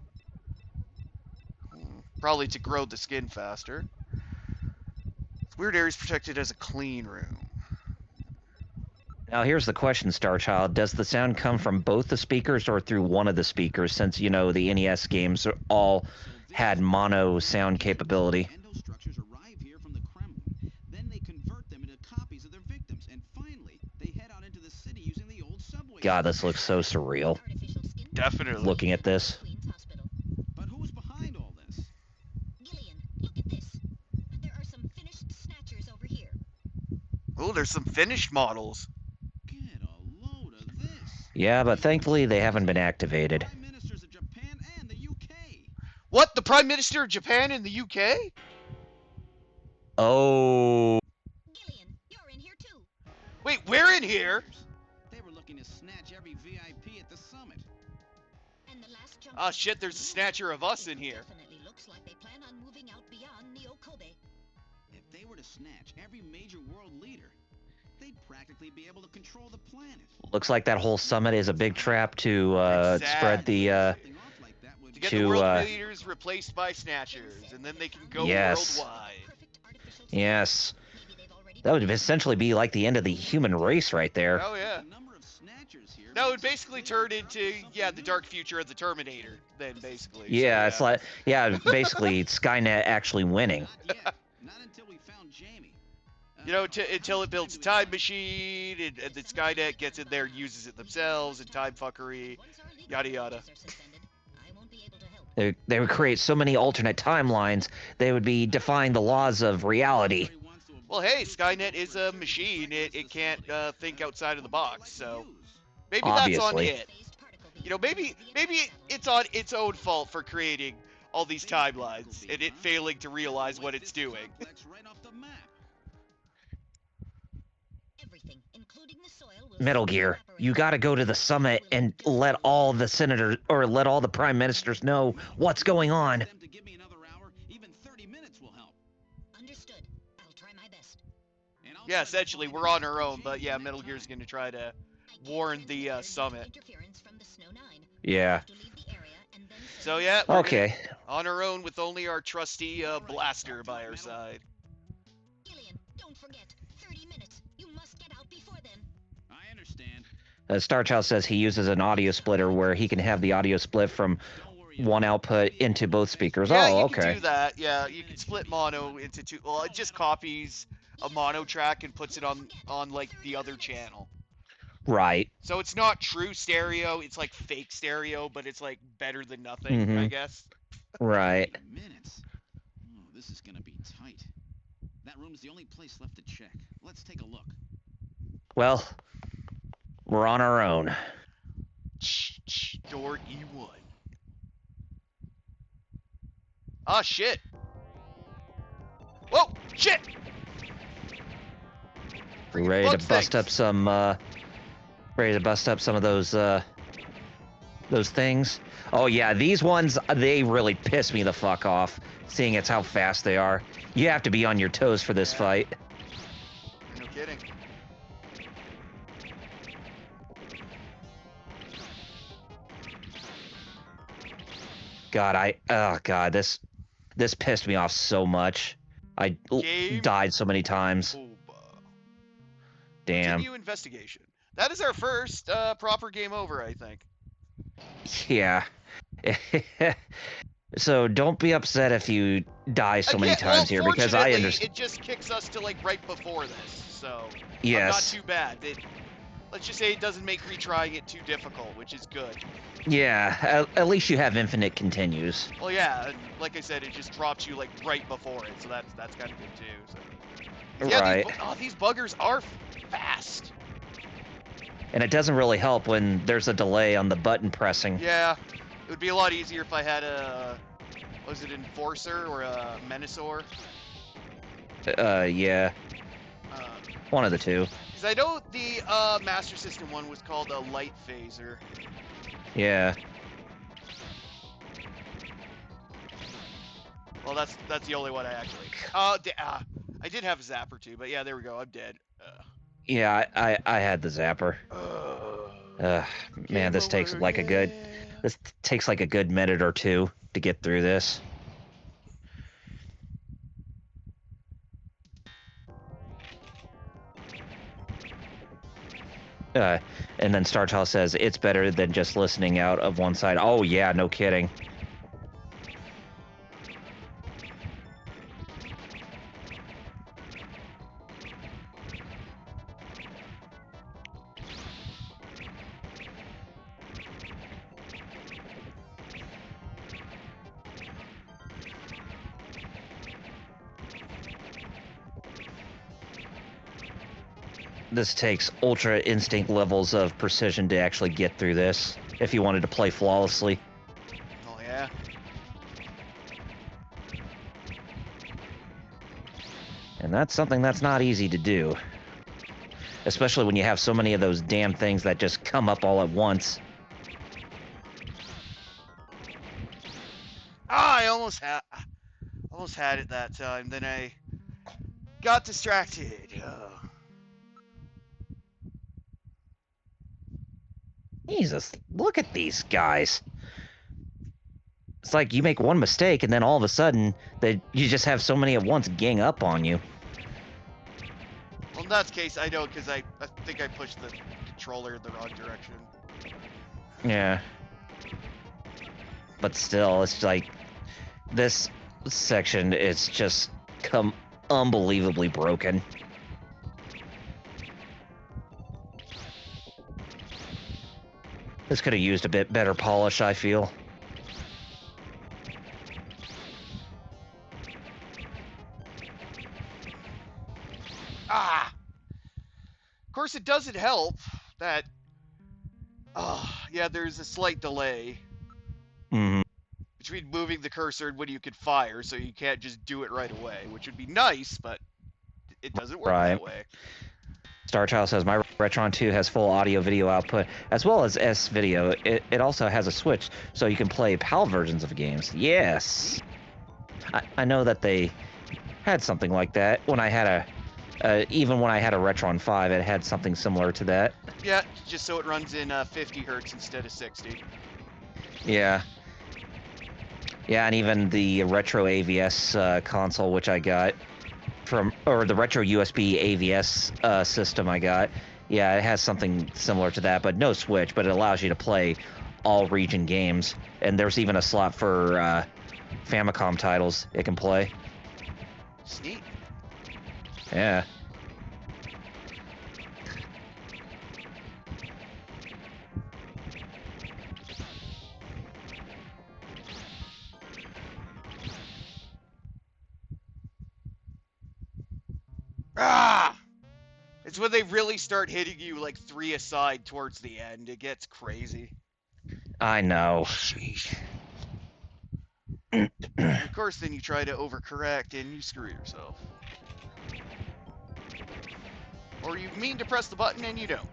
Probably to grow the skin faster. Weird area is protected as a clean room. Now here's the question, Starchild. Does the sound come from both the speakers or through one of the speakers, since, you know, the NES games all had mono sound capability? Endostructures arrive here from the Kremlin. Then they convert them into copies of their victims. And finally, they head out into the city using the old subway. God, this looks so surreal. artificial skin Definitely. looking at this. Queen's Hospital. But who's behind all this? Gillian, look at this. There are some finished snatchers over here. Oh, there's some finished models. Get a load of this. Yeah, but thankfully they haven't been activated. Prime Ministers of Japan and the UK. What? The Prime Minister of Japan and the UK? Oh. Gillian, you're in here too. Wait, we're in here? They were looking to snatch every VIP at the summit. And the last jump. Oh shit, there's a snatcher of us in here. Definitely looks like they plan on moving out beyond Neo Kobe. If they were to snatch every major world leader, they'd practically be able to control the planet. Looks like that whole summit is a big trap to spread the Something off like that would To get To, the world leaders replaced by snatchers, and then they can go Yes. worldwide. Perfect artificial yes. Maybe they've already That would essentially be like the end of the human race right there. Oh yeah. The number of snatchers here That would makes it basically clear turn into, something yeah, the new. dark future of the Terminator, then basically. So, Yeah, it's like basically Skynet actually winning. Not yet. Not until we found Jamie. You know, until it builds a time machine, and the Skynet gets in there, uses it themselves, and time fuckery, Once our legal yada yada. privileges are suspended, I won't be able to help. They would create so many alternate timelines, they would be defying the laws of reality. Well, hey, Skynet is a machine. It can't think outside of the box, so maybe that's on Obviously. it. You know, maybe it's on its own fault for creating all these timelines and it failing to realize what it's doing. Right off the map. Everything, including the soil, will Metal soon Gear, evaporate. you gotta go to the summit and let all the senators or let all the prime ministers know what's going on. Them to give me another hour, even 30 minutes will help. Understood. I'll try my best. And I'll Yeah, try to essentially, find we're out on our what's own, but yeah, changing Metal next Gear's time. gonna try to I can't warn transmit the any summit. interference from the Snow 9. Yeah. Have to leave the area and then So send yeah, we're Okay. on our own with only our trusty blaster by our side. Gillian, don't forget. 30 minutes. You must get out before then. I understand. Starchild says he uses an audio splitter where he can have the audio split from Don't worry. one output into both speakers. Yeah, Oh, you okay. can do that. Yeah, you can split mono into two. Well, it just copies a mono track and puts it on like the other channel. Right. So it's not true stereo. It's like fake stereo, but it's like better than nothing, I Mhm. guess. Right. 30 minutes. Oh, this is gonna be tight. That room's the only place left to check. Let's take a look. Well, we're on our own. Door E1. Ah, shit. Whoa, shit. We ready to Bug bust things. up some ready to bust up some of those things. Oh yeah, these ones, they really piss me the fuck off, seeing it's how fast they are. You have to be on your toes for this Yeah. fight. No kidding. God, oh god, this pissed me off so much. I Game died so many times. over. Damn. Continue investigation. That is our first proper game over, I think. Yeah. So don't be upset if you die so many Again, times here, because I fortunately, understand. it just kicks us to like right before this, so Yes. not too bad. Let's just say it doesn't make retrying it too difficult, which is good. Yeah, at least you have infinite continues. Well, yeah, and like I said, it just drops you like right before it, so that's kind of good too. So. Yeah, Right. these buggers are fast. And it doesn't really help when there's a delay on the button pressing. Yeah, it would be a lot easier if I had a, was it Enforcer or a Menasor? Yeah, one of the two. Because I know the Master System one was called a Light Phaser. Yeah. Well, that's the only one I actually. I did have a Zapper too, but yeah, there we go. I'm dead. Yeah, I had the zapper. Man, this takes like a good minute or two to get through this. And then Starchild says it's better than just listening out of one side. Oh yeah, no kidding. this takes ultra instinct levels of precision to actually get through this if you wanted to play flawlessly. Oh, yeah. And that's something that's not easy to do. Especially when you have so many of those damn things that just come up all at once. Ah, I almost had it that time. Then I got distracted. Jesus, look at these guys. It's like you make one mistake and then all of a sudden you just have so many at once gang up on you. Well, in that case, I know because I think I pushed the controller in the wrong direction. Yeah. But still, it's like this section is just unbelievably broken. This could have used a bit better polish, I feel. Ah! Of course, it doesn't help that... yeah, there's a slight delay Mm-hmm. between moving the cursor and when you can fire, so you can't just do it right away, which would be nice, but it doesn't work that way. Starchild says, my Retron 2 has full audio-video output, as well as S-video. It also has a switch, so you can play PAL versions of games. Yes! I know that they had something like that when I had even when I had a Retron 5, it had something similar to that. Yeah, just so it runs in 50 hertz instead of 60. Yeah. Yeah, and even the Retro AVS console, which I got or the Retro USB AVS system I got, yeah, it has something similar to that, but no switch, but it allows you to play all region games, and there's even a slot for Famicom titles it can play. Sneak. Yeah. Ah! It's when they really start hitting you like 3 aside towards the end. It gets crazy. I know. Sheesh. And of course, then you try to overcorrect and you screw yourself. Or you mean to press the button and you don't.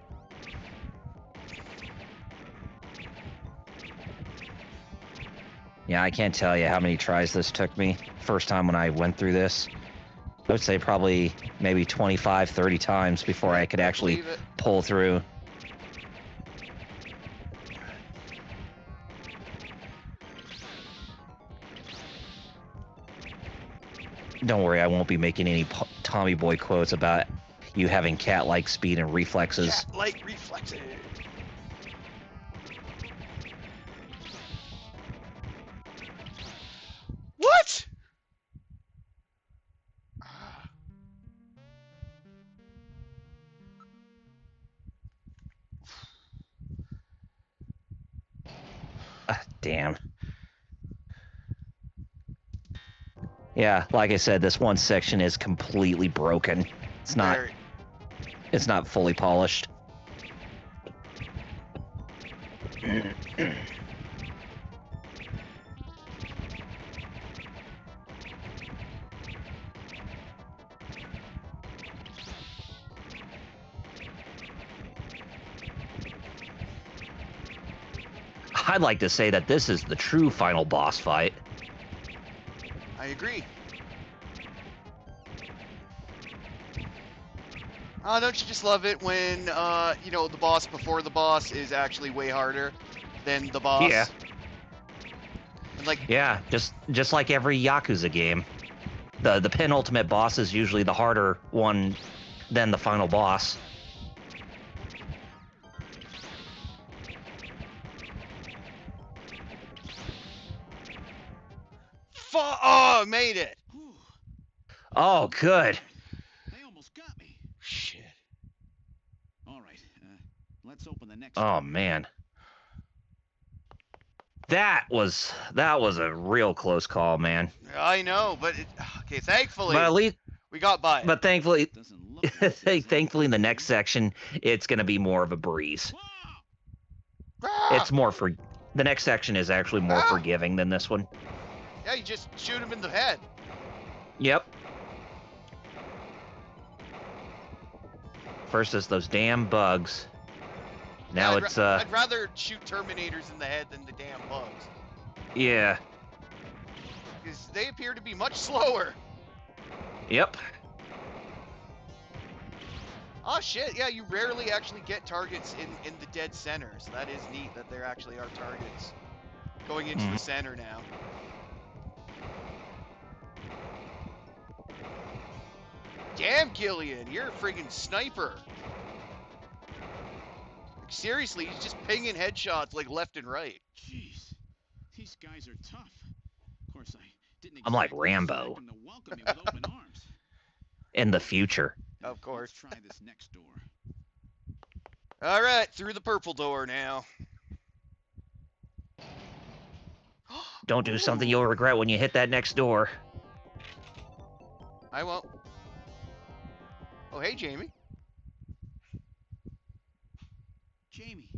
Yeah, I can't tell you how many tries this took me. First time when I went through this. I would say probably maybe 25, 30 times before I could actually pull through. Don't worry, I won't be making any Tommy Boy quotes about you having cat-like speed and reflexes. Cat-like reflexes. What? Damn. Yeah, like I said, this one section is completely broken. It's not fully polished. I'd like to say that this is the true final boss fight. I agree. Don't you just love it when, you know, the boss before the boss is actually way harder than the boss? Yeah. And like, yeah, just like every Yakuza game. The penultimate boss is usually the harder one than the final boss. Oh, made it! Oh, good. They almost got me. Shit. All right, let's open the next. Oh man. That was a real close call, man. I know, but okay, thankfully. But We got by it. But thankfully, Doesn't look like there's thankfully, in the anything next section, it's going to be more of a breeze. Whoa! Ah! It's more for the next section is actually more Ah! forgiving than this one. Yeah, you just shoot him in the head. Yep. First is those damn bugs. Now Yeah, it's I'd rather shoot Terminators in the head than the damn bugs. yeah. Because they appear to be much slower. Yep. Oh shit, yeah, you rarely actually get targets in the dead center, so that is neat that there actually are targets going into the center now. Damn, Gillian, you're a friggin' sniper. Like, seriously, he's just pinging headshots like left and right. Jeez, these guys are tough. Of course, I didn't I'm like exactly expect Rambo. them to welcome me with open arms. In the future. Of course. Let's try this next door. All right, through the purple door now. Don't do something you'll regret when you hit that next door. I won't. Oh, hey, Jamie. Jamie,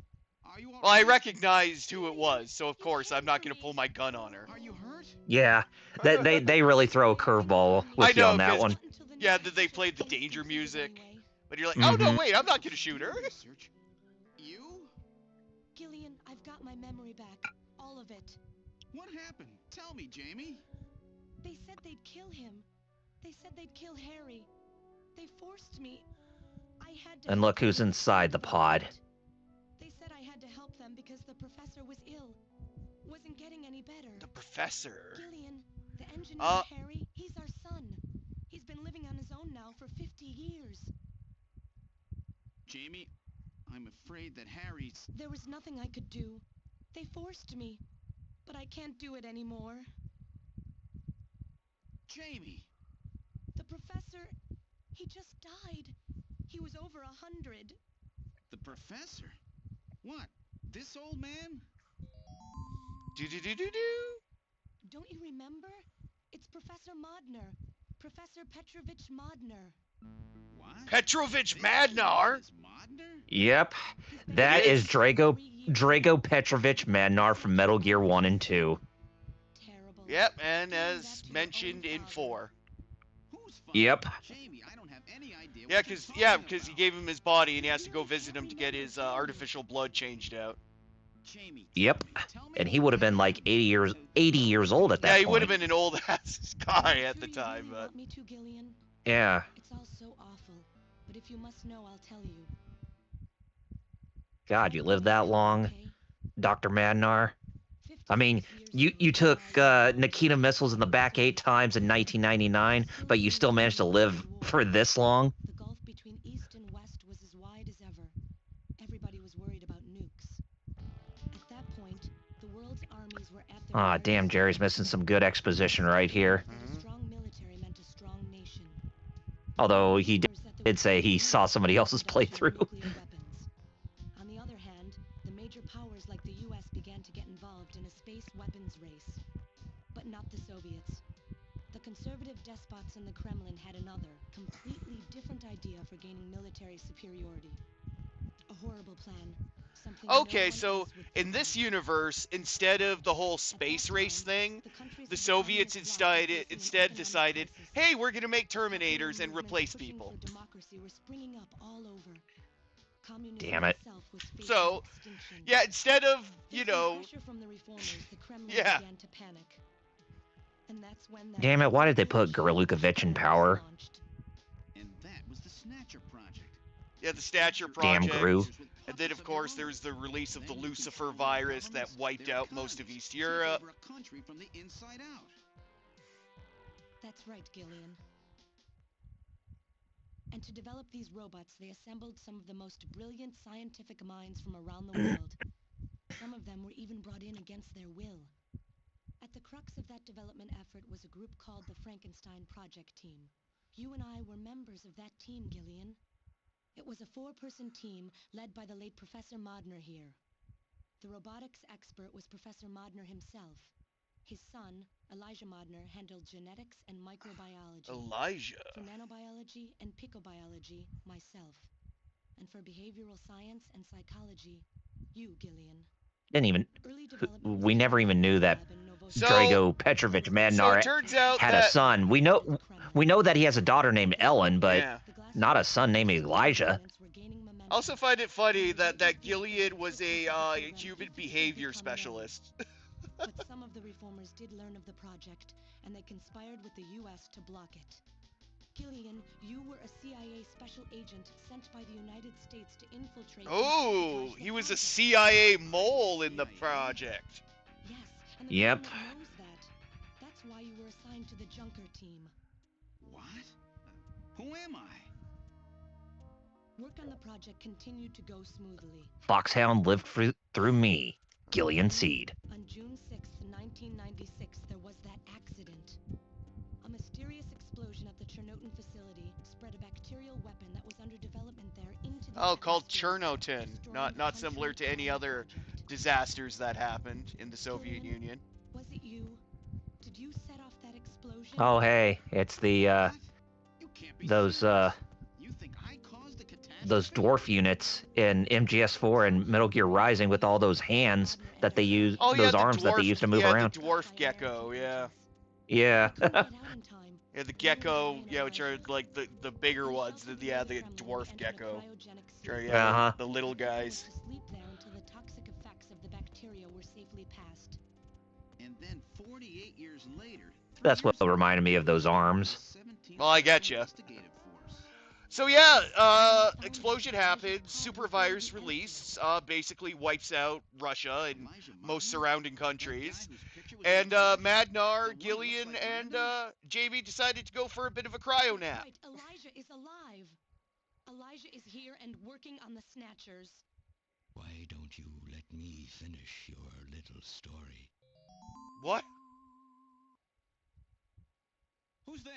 are you all Well, I right? recognized who it was, so of course I'm not going to pull my gun on her. Are you hurt? Yeah. They really throw a curveball I with you know, on that 'cause- one. Yeah, that they played the danger music. But you're like, Mm-hmm. oh no, wait, I'm not going to shoot her. Research. You? Gillian, I've got my memory back. All of it. What happened? Tell me, Jamie. They said they'd kill him. They said they'd kill Harry. They forced me. I had to And help look who's them inside the pod. They said I had to help them because the professor was ill. Wasn't getting any better. The professor. Gillian, the engineer Uh. Harry, he's our son. He's been living on his own now for 50 years. Jamie, I'm afraid that Harry's... There was nothing I could do. They forced me. But I can't do it anymore. Jamie! The professor, he just died. He was over 100. The professor? What? This old man? Do-do-do-do-do. Don't you remember? It's Professor Modner. Professor Petrovich Modner. What? Petrovich This old man Madnar? is Modner? Yep. That is Drago Petrovich Madnar from Metal Gear 1 and 2. Terrible. Yep, and Doing as that to your mentioned own in father. 4. Whose father? Yep. Jamie, I don't have any idea Yeah, what you're because talking he about. gave him his body and he has to go visit him to get his artificial blood changed out. Jamie, Yep. tell me And he what would have been like happened. 80 years old at that Yeah, point. he would have been an old ass guy at Sure the you time, really but want me to, Gillian? Yeah. It's all so awful. But if you must know, I'll tell you. God, you lived that long, Okay? Dr. Madnar. 56 I mean, years you ago, took I was Nikita missiles in the back 8 times in 1999, but you still managed to live for this long? The gulf between east and west was as wide as ever. Everybody was worried about nukes. At that point, the world's armies were at their Ah, very damn, Jerry's strength. missing some good exposition right here. That a strong military meant a strong nation. Although he Rumors that there did was say he nukes saw somebody else's industrial playthrough. nuclear weapons. On the other hand, the major powers like the US began to get involved in a space weapons race. But not the Soviets. The conservative despots in the Kremlin had another, completely different idea for gaining military superiority. A horrible plan. Something no okay, one so else would in think this of. universe, instead of the whole At that space race time, thing, the countries the of Soviets communist bloc were facing an instead economic decided, crisis. hey, we're gonna make Popular Terminators and movements replace pushing people. for democracy were springing up all over. Communism Damn it. itself was facing So, extinction. Yeah, instead of, you Facing know, pressure from the reformers, the Kremlin Yeah. began to panic. And that's when that Damn it, why did they put revolution Gorlukovich in was power? launched. And that was the Snatcher project. yeah, the Snatcher Damn project. Gru. And then, of course, there was the release of the Lucifer virus that wiped out most of East Europe. Over a country from the inside out. That's right, Gillian. And to develop these robots, they assembled some of the most brilliant scientific minds from around the world. Some of them were even brought in against their will. At the crux of that development effort was a group called the Frankenstein Project Team. You and I were members of that team, Gillian. It was a 4-person team led by the late Professor Modner here. The robotics expert was Professor Modner himself. His son, Elijah Modner, handled genetics and microbiology. Elijah. For nanobiology and picobiology, myself. And for behavioral science and psychology, you, Gillian. Didn't even. Early development was We never carried even out knew in the that lab in Novo So- Drago Petrovich So Madnar it turns out had that... a son. We know that he has a daughter named Ellen, but Yeah. not a son named Elijah. I also find it funny that Gilead was a human behavior specialist. But some of the reformers did learn of the project, and they conspired with the U.S. to block it. Gillian, you were a CIA special agent sent by the United States to infiltrate... Oh, he was a CIA mole in the project. Yes, and the Yep. government knows that. That's why you were assigned to the Junker team. What? Who am I? Work on the project continued to go smoothly. Foxhound lived through me, Gillian Seed. On June 6th, 1996, there was that accident. A mysterious explosion at the Chernobyl facility spread a bacterial weapon that was under development there into the Oh, called atmosphere, Chernobyl, destroying not the similar to country any and other project. disasters that happened in the Soviet Gillian? Union. Was it you? Did you set off that explosion? Oh, hey, it's the What? You can't be those serious. You think I caused the catastrophe? those dwarf units in MGS4 and Metal Gear Rising with all those hands that they use, Oh, yeah, those the arms that they dwarf- used to move yeah, around. the dwarf gecko, yeah. Yeah. They couldn't get out in time. Yeah, the gecko, yeah, which are like the bigger ones, the dwarf gecko. Sure, yeah, Uh-huh. the little guys. To sleep there until the toxic effects of the bacteria were safely passed. And then 48 years later, That's what reminded me of those arms. Well, I getcha. So yeah, explosion happens, super virus release, basically wipes out Russia and most surrounding countries. And Madnar, Gillian, and Jamie decided to go for a bit of a cryo That's nap. right, Elijah is alive. Elijah is here and working on the Snatchers. Why don't you let me finish your little story? What? Who's there?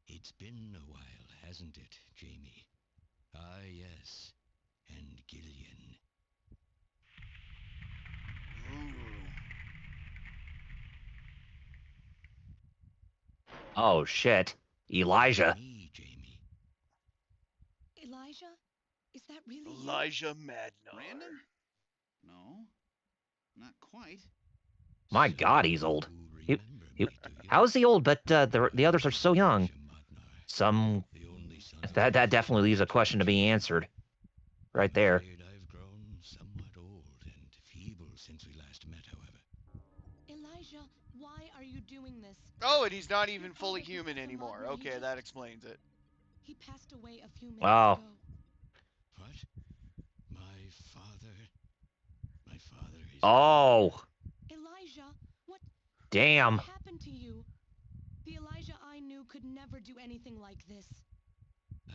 It's been a while, hasn't it, Jamie? Ah, yes. And Gillian. Oh shit, Elijah. Me, Jamie. Elijah? Is that really you? Elijah Madnar. Brandon? No, not quite. My So God, he's old. you He- remember he- me, do you? How is he old? But the others are so young. Elijah Modnar, Some the only son of that my definitely leaves a question to be answered, right there. afraid I've grown somewhat old and feeble since we last met, however. Elijah, why are you doing this? Oh, and he's not even fully human anymore. Okay, that explains it. He passed away a few minutes Wow. ago. What? My father? My father is... Oh, Elijah, what damn. happened to you? The Elijah I knew could never do anything like this.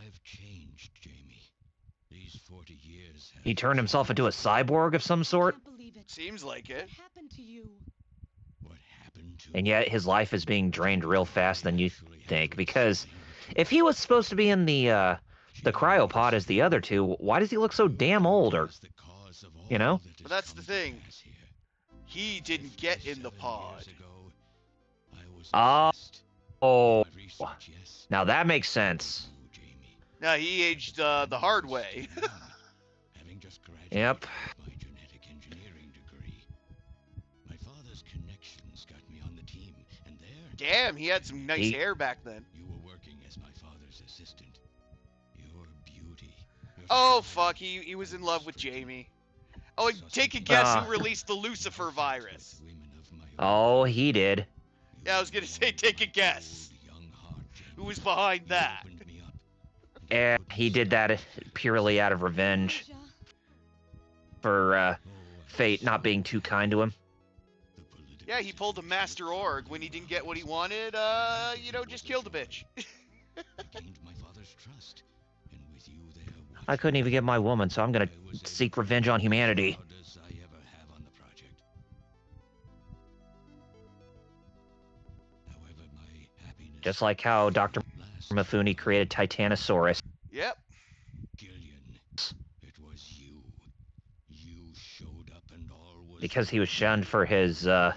I've changed, Jamie. These 40 years have... He turned himself into a cyborg of some I sort, can't believe it. Seems like it. What happened to you? What happened to... and yet his life is being drained real fast than you think. Because if he was supposed to be in the cryopod as the other two, why does he look so damn old? Or you know? But that's the thing. He didn't get in the pod. Oh, now that makes sense. Now he aged the hard way. Having just graduated Yep. with my genetic engineering degree. My father's connections got me on the team, and there Damn, he had some nice He- hair back then. you were working as my father's assistant. Your beauty. Your Oh father fuck, he was in love with Jamie. Oh, and take a guess who released the Lucifer virus. women of my own. Oh, he did. Yeah, I was gonna say take a guess. Young heart, Who Jamie. was behind You that? opened me up. And he did that purely out of revenge Elijah, for Oh, fate not being too kind to him. the political Yeah, he pulled a master org when he didn't get what he wanted. Just killed a bitch. I gained my father's trust, and with you there, I couldn't even get my woman, so I'm gonna I was seek able to revenge on be humanity. as proud as I ever have on the project. However, my happiness Just like how Dr. lasts. Mifune created Titanosaurus. Yep. Gillian, it was you. You showed up and all was Because he was shunned for his you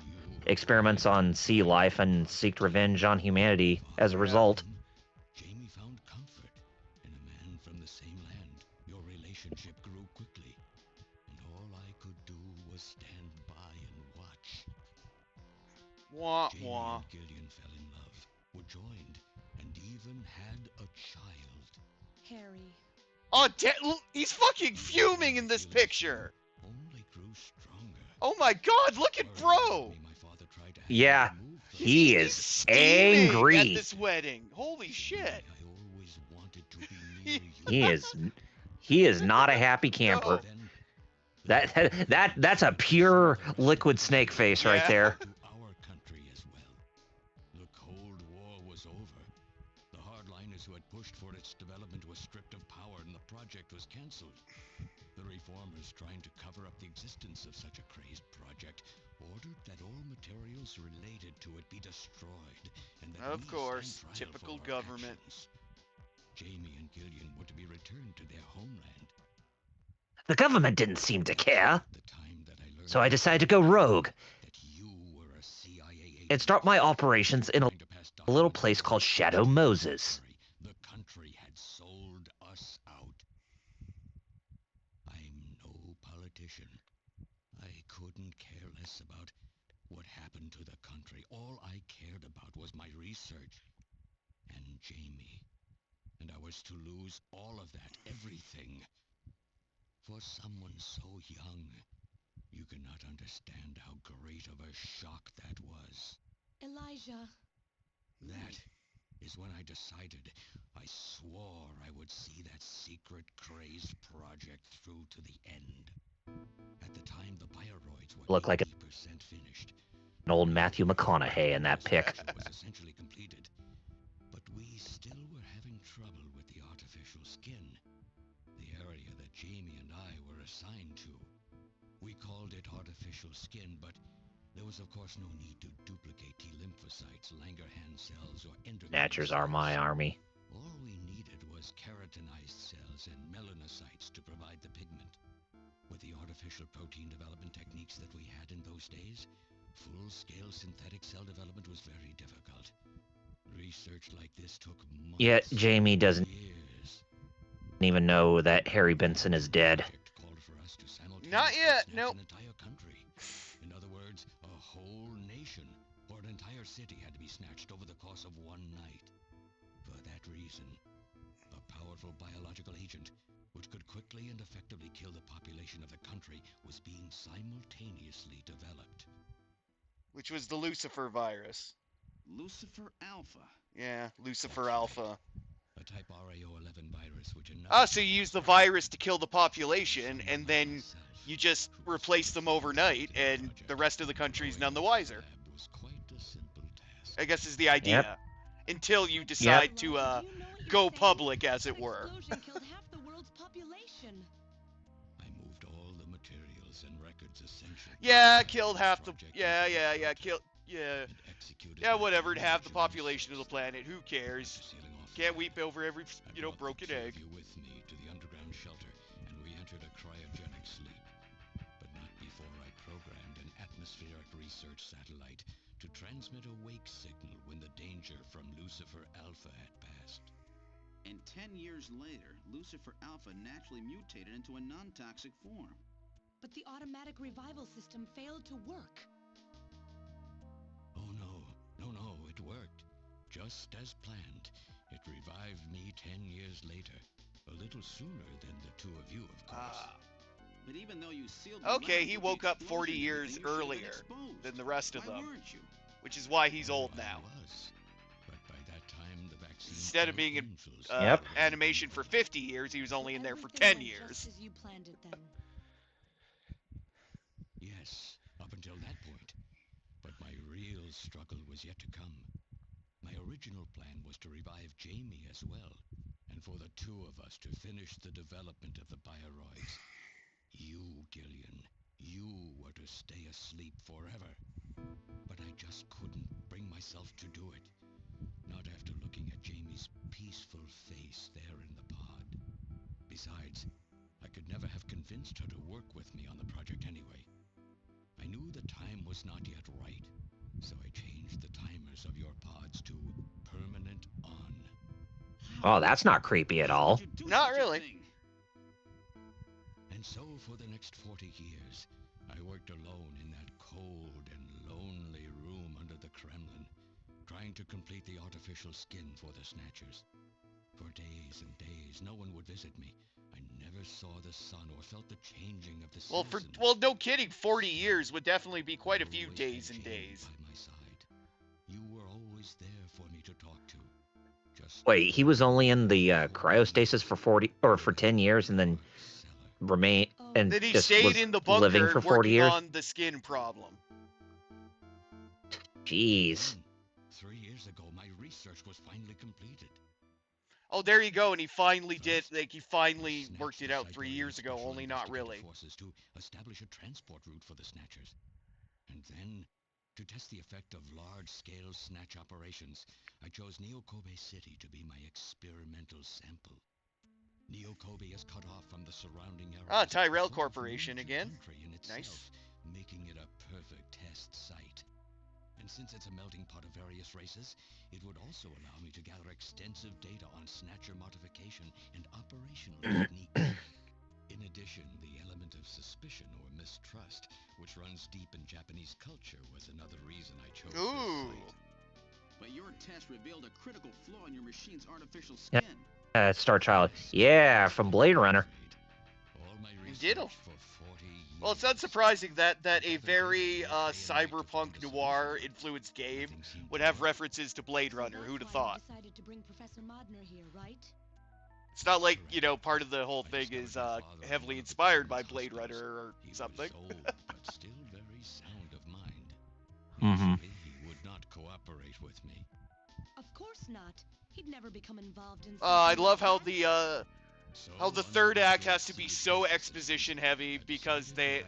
experiments on sea life and seeked revenge on humanity as a result. Jamie found comfort in a man from the same land. Your relationship grew quickly, and all I could do was stand by and watch. Wah, Jamie wah. and Gillian fell in love, were joined, and even had a child. Harry. Oh, he's fucking fuming in this picture. Only grew stronger. Oh my god, look at bro. My father tried to have Yeah, me removed from he He's is steaming angry. at this wedding. Holy shit. I always wanted to be near you. He is not a happy camper. That's a pure liquid snake face right there. To our country as well. The Cold War was over. The hardliners who had pushed for its development were stripped of power and the project was cancelled. The reformers, trying to cover up the existence of such a crazed project, ordered that all materials related to it be destroyed, and that Of we course, stand trial typical for our government. actions. Jamie and Gillian were to be returned to their homeland. The government didn't seem to care, The time that I learned so I decided to go rogue that you were a CIA agent and start my operations in a trying to pass little documents place to called the Shadow Moses. The country had sold us out. I'm no politician. I couldn't care less about what happened to the country. All I cared about was my research and Jamie. And I was to lose all of that, everything. For someone so young, you cannot understand how great of a shock that was. Elijah. That is when I decided, I swore I would see that secret crazed project through to the end. At the time, the Bioroids were Look like 80% finished. an old Matthew McConaughey in that pic. Snatcher was essentially completed, but we still were having trouble with the artificial skin, the area that Jamie and I were assigned to. We called it artificial skin, but there was of course no need to duplicate T lymphocytes, Langerhans cells, or endocrine Snatchers are my cells. army. All we needed was keratinized cells and melanocytes to provide the pigment. With the artificial protein development techniques that we had in those days, full-scale synthetic cell development was very difficult. Research like this took months. Yet Jamie doesn't years. even know that Harry Benson is dead. Project called for us to simultaneously Not yet, snatch nope. an entire country. In other words, a whole nation, or an entire city had to be snatched over the course of one night. For that reason, a powerful biological agent, which could quickly and effectively kill the population of the country, was being simultaneously developed. Which was the Lucifer virus. Lucifer Alpha. Yeah, Lucifer Alpha. A type RAO11 virus, which Ah, so you use the virus to kill the population, and then you just replace them overnight, and the rest of the country's none the wiser. Was quite a simple task. I guess is the idea. Yep. Until you decide to, Do you know what you're go saying? public, as That it were. explosion killed half the world's population. I moved all the materials and records essential. Yeah, to killed the half the... project Yeah, into yeah, the yeah, project killed... Yeah. and executed Yeah, my whatever, to have the original population of the system. planet. Who cares? After sealing off Can't the weep over every, I you know, brought broken the two egg. of you with me to the underground shelter, and we entered a cryogenic sleep. But not before I programmed an atmospheric research satellite to transmit a wake signal when the danger from Lucifer Alpha had passed. And 10 years later, Lucifer Alpha naturally mutated into a non-toxic form. But the automatic revival system failed to work. Oh no, it worked. Just as planned. It revived me 10 years later. A little sooner than the two of you, of course. But even though you sealed the Okay, lab he with the woke up 40 explosion, years you should have been earlier exposed. than the rest of Why them. weren't you? Which is why he's old I now. was. But by that time, the vaccine Instead of killed being in angels Yep. already. animation for 50 years, he was only in there for Everything 10 went years. Just as you planned it then. Yes, up until that point. But my real struggle was yet to come. My original plan was to revive Jamie as well, and for the two of us to finish the development of the Bioroids. You, Gillian, you were to stay asleep forever. But I just couldn't bring myself to do it. Not after looking at Jamie's peaceful face there in the pod. Besides, I could never have convinced her to work with me on the project anyway. I knew the time was not yet right. So I changed the timers of your pods to permanent on. Oh, that's not creepy at all. Not really. And so for the next 40 years, I worked alone in that cold and lonely room under the Kremlin, trying to complete the artificial skin for the Snatchers. For days and days, no one would visit me. I never saw the sun or felt the changing of the seasons. Well, no kidding, 40 years would definitely be quite a few Always days had and Jamie days. by my side. You were always there for me to talk to. Just Wait, he was only in the cryostasis for 40 or for 10 years, and then remain and Then he just stayed was in the living bunker for 40 working years. on the skin problem. Jeez. 3 years ago, my research was finally completed. Oh, there you go, and he finally did, like, he finally worked it out 3 years ago, only not really. Forces to establish a transport route for the Snatchers. And then, to test the effect of large-scale Snatch operations, I chose Neokobe City to be my experimental sample. Neokobe is cut off from the surrounding area. Ah, Tyrell Corporation again. Nice. Making it a perfect test site. And since it's a melting pot of various races, it would also allow me to gather extensive data on Snatcher modification and operational techniques. In addition, the element of suspicion or mistrust, which runs deep in Japanese culture, was another reason I chose this site. But your test revealed a critical flaw in your machine's artificial skin. Star Child. Yeah, from Blade Runner. Ditto. Well, it's not surprising that a very cyberpunk noir influenced game would have references to Blade Runner. Who'd have thought? Decided to bring Professor Modner here, right? It's not like, you know, part of the whole thing is heavily inspired by Blade Runner or something. But still very sound of mind. Mm-hmm. He would not cooperate with me. Of course not. He'd never become involved in. I love how the third act has to be so exposition heavy because they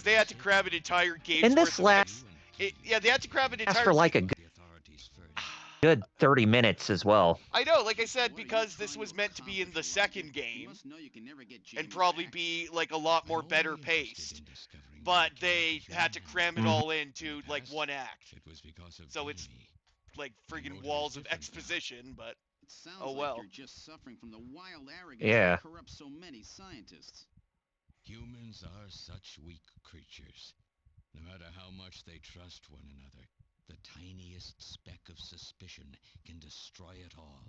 had to cram an entire game's And worth this of last they had to cram an entire for like a good 30 minutes as well. I know, like I said, because this was meant to be in the second game and probably be like a lot more better paced, but they had to cram it all into like one act. So it's like friggin' walls of exposition, but It sounds oh well. like you're just suffering from the wild arrogance Yeah. that corrupts so many scientists. Humans are such weak creatures. No matter how much they trust one another, the tiniest speck of suspicion can destroy it all.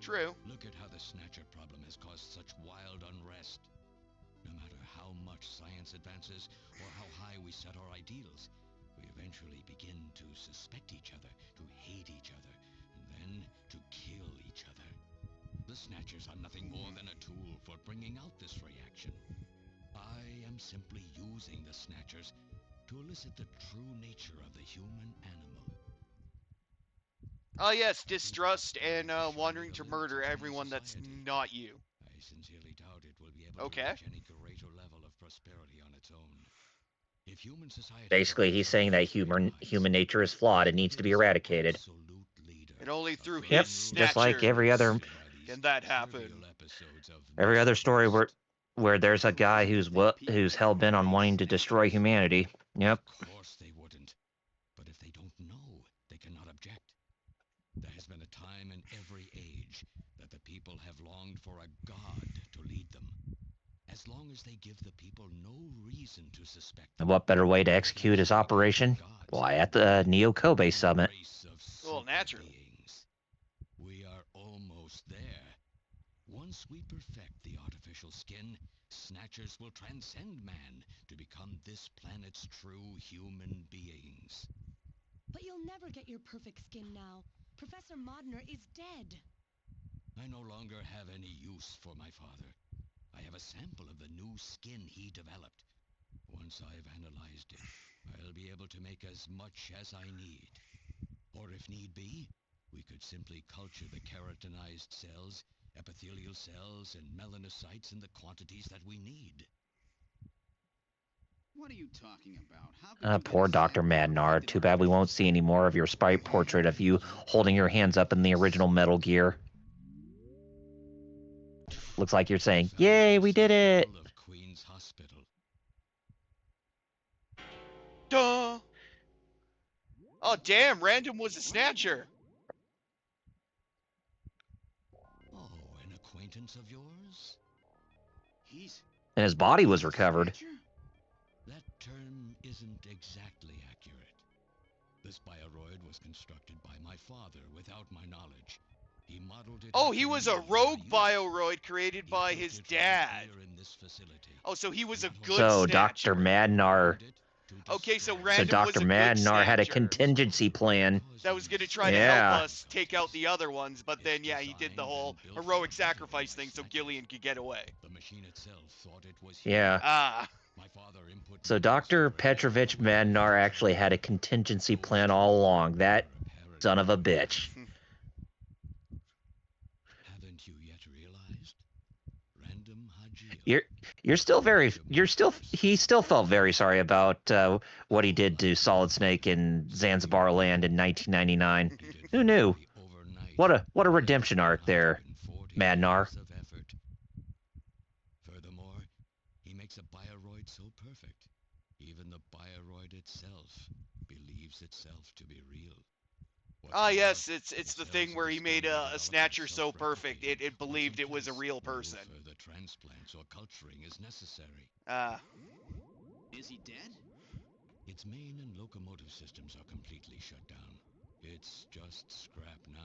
True. Look at how the Snatcher problem has caused such wild unrest. No matter how much science advances or how high we set our ideals, we eventually begin to suspect each other, to hate each other, and then to kill each other. The Snatchers are nothing more than a tool for bringing out this reaction. I am simply using the Snatchers to elicit the true nature of the human animal. Oh yes, distrust and wanting to murder everyone that's not you. I sincerely doubt it will be able to reach any greater level of prosperity on its own. If human society Basically, he's saying that human nature is flawed and needs to be eradicated. And only through his Yep, Snatcher just like every other can that happen. story where there's a guy who's hell bent on wanting to destroy humanity. Yep. Of course they wouldn't. But if they don't know, they cannot object. There has been a time in every age that the people have longed for a god to lead them. As long as they give the people no reason to suspect. And what better way to execute his operation? Why, at the Neokobe summit. Well, naturally. We are almost there. Once we perfect the artificial skin, Snatchers will transcend man to become this planet's true human beings. But you'll never get your perfect skin now. Professor Modner is dead. I no longer have any use for my father. I have a sample of the new skin he developed. Once I've analyzed it, I'll be able to make as much as I need. Or if need be, we could simply culture the keratinized cells, epithelial cells, and melanocytes in the quantities that we need. What are you talking about? How could you get Poor a Dr. sample of Madnar. perfected Too bad we won't see any more of your sprite portrait of you holding your hands up in the original Metal Gear. Looks like you're saying, "Yay, we did it!" Of Queen's Hospital. Oh, damn, Random was a Snatcher. Oh, an acquaintance of yours? He's And his body was a recovered. Snatcher? That term isn't exactly accurate. This bioroid was constructed by my father without my knowledge. He modeled it. Oh, after he was a me, rogue my youth. bioroid created He by built his it for dad. repair in this facility. Oh, so he was a Not good only So Snatcher. Dr. Madnar, designed it to Okay, so destroy. so Random was Dr. a good Madnar had a Snatcher. contingency plan. That was gonna try to help Yeah. us take out the other ones, but then, yeah, he did the whole heroic sacrifice thing so Gillian could get away. The machine itself thought it was Yeah. Ah. My father input So numerous Dr. different Petrovich methods. Madnar actually had a contingency plan all along. That son of a bitch. Haven't you yet realized? Random Hajio. He still felt very sorry about what he did to Solid Snake in Zanzibar Land in 1999. Who knew? What a redemption arc there, Madnar. Of effort. Furthermore, he makes a bioroid so perfect, even the bioroid itself believes itself to be real. What's Ah, more, yes, it's it the tells thing where he this made thing to a develop Snatcher so self-replicating perfect, it once believed in it was a place. real No person. further transplants or culturing is necessary. Ah. Is he dead? Its main and locomotive systems are completely shut down. It's just scrap now.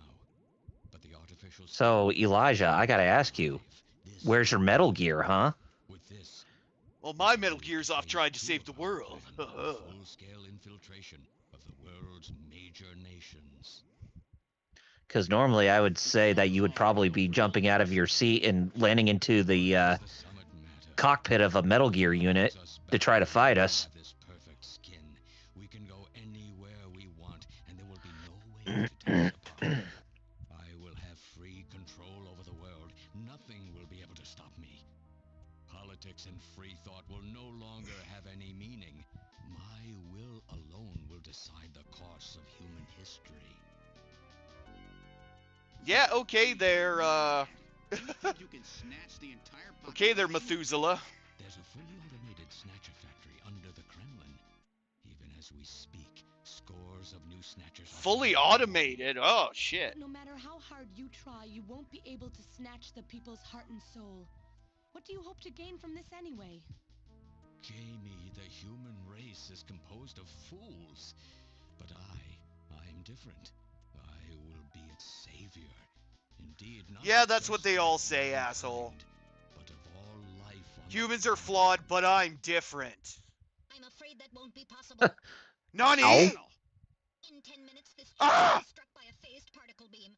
But the artificial So, Elijah, I gotta ask you, This where's your Metal Gear, huh? with this Well, my Metal Gear's off trying to save the world. full-scale infiltration of the world's major nations. Because normally I would say that you would probably be jumping out of your seat and landing into the The summit matter. cockpit of a Metal Gear unit to try to fight us. Have this perfect skin. We can go anywhere we want, and there will be no way to tear us apart. I will have free control over the world. Nothing will be able to stop me. Politics and free thought will no longer have any meaning. My will alone will decide the course of human history. Yeah, okay there, You think you can snatch the entire okay there, population? Methuselah. There's a fully automated Snatcher factory under the Kremlin. Even as we speak, scores of new Snatchers are Fully being born. automated. Oh, shit. No matter how hard you try, you won't be able to snatch the people's heart and soul. What do you hope to gain from this anyway? Jamie, the human race is composed of fools. But I'm different. I will be its savior. Indeed, not Yeah, that's what just they all of say, mankind, asshole. but of all life on the Humans are planet. flawed, but I'm different. I'm afraid that won't be possible. Nani? Ow. In 10 minutes, this Ah! ship is struck by a phased particle beam.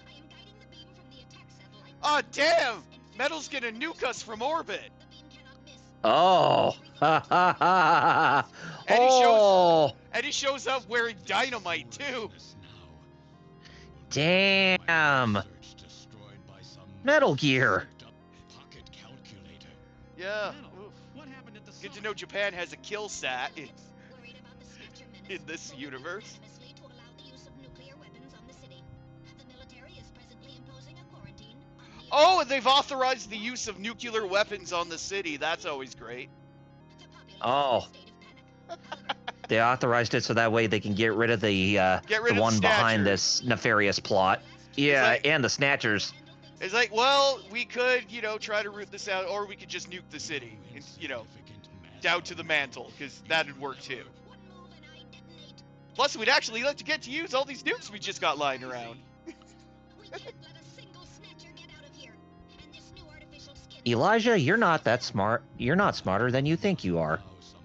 I am guiding the beam from the attack satellite. Ah, damn! Metal's gonna nuke us from orbit. The beam cannot miss. Oh! Ha ha ha! And he shows- Oh! And he shows up wearing dynamite, too. Foolishness now. Damn! My research destroyed by some Metal Gear! souped-up pocket calculator. Yeah. Metal, Oof. what happened at the Good to summit? know Japan has a kill sat in, Worried about the Snatcher menace, in this voted universe. unanimously to allow the use of nuclear weapons on the city. The military is presently imposing a quarantine on the Oh, and they've authorized the use of nuclear weapons on the city. That's always great. The populace Oh. is in a state of panic. However, They authorized it so that way they can get rid of the Get rid of the one behind Snatcher. this nefarious plot. Yeah, like- and the Snatchers. It's like, well, we could, try to root this out, or we could just nuke the city, and, Insignificant down to the mantle, because that'd work too. one move and I detonate. Plus, we'd actually like to get to use all these nukes we just got lying around. We can't let a single Snatcher get out of here. And this new artificial skin. Elijah, you're not that smart. You're not smarter than you think you are. Allow some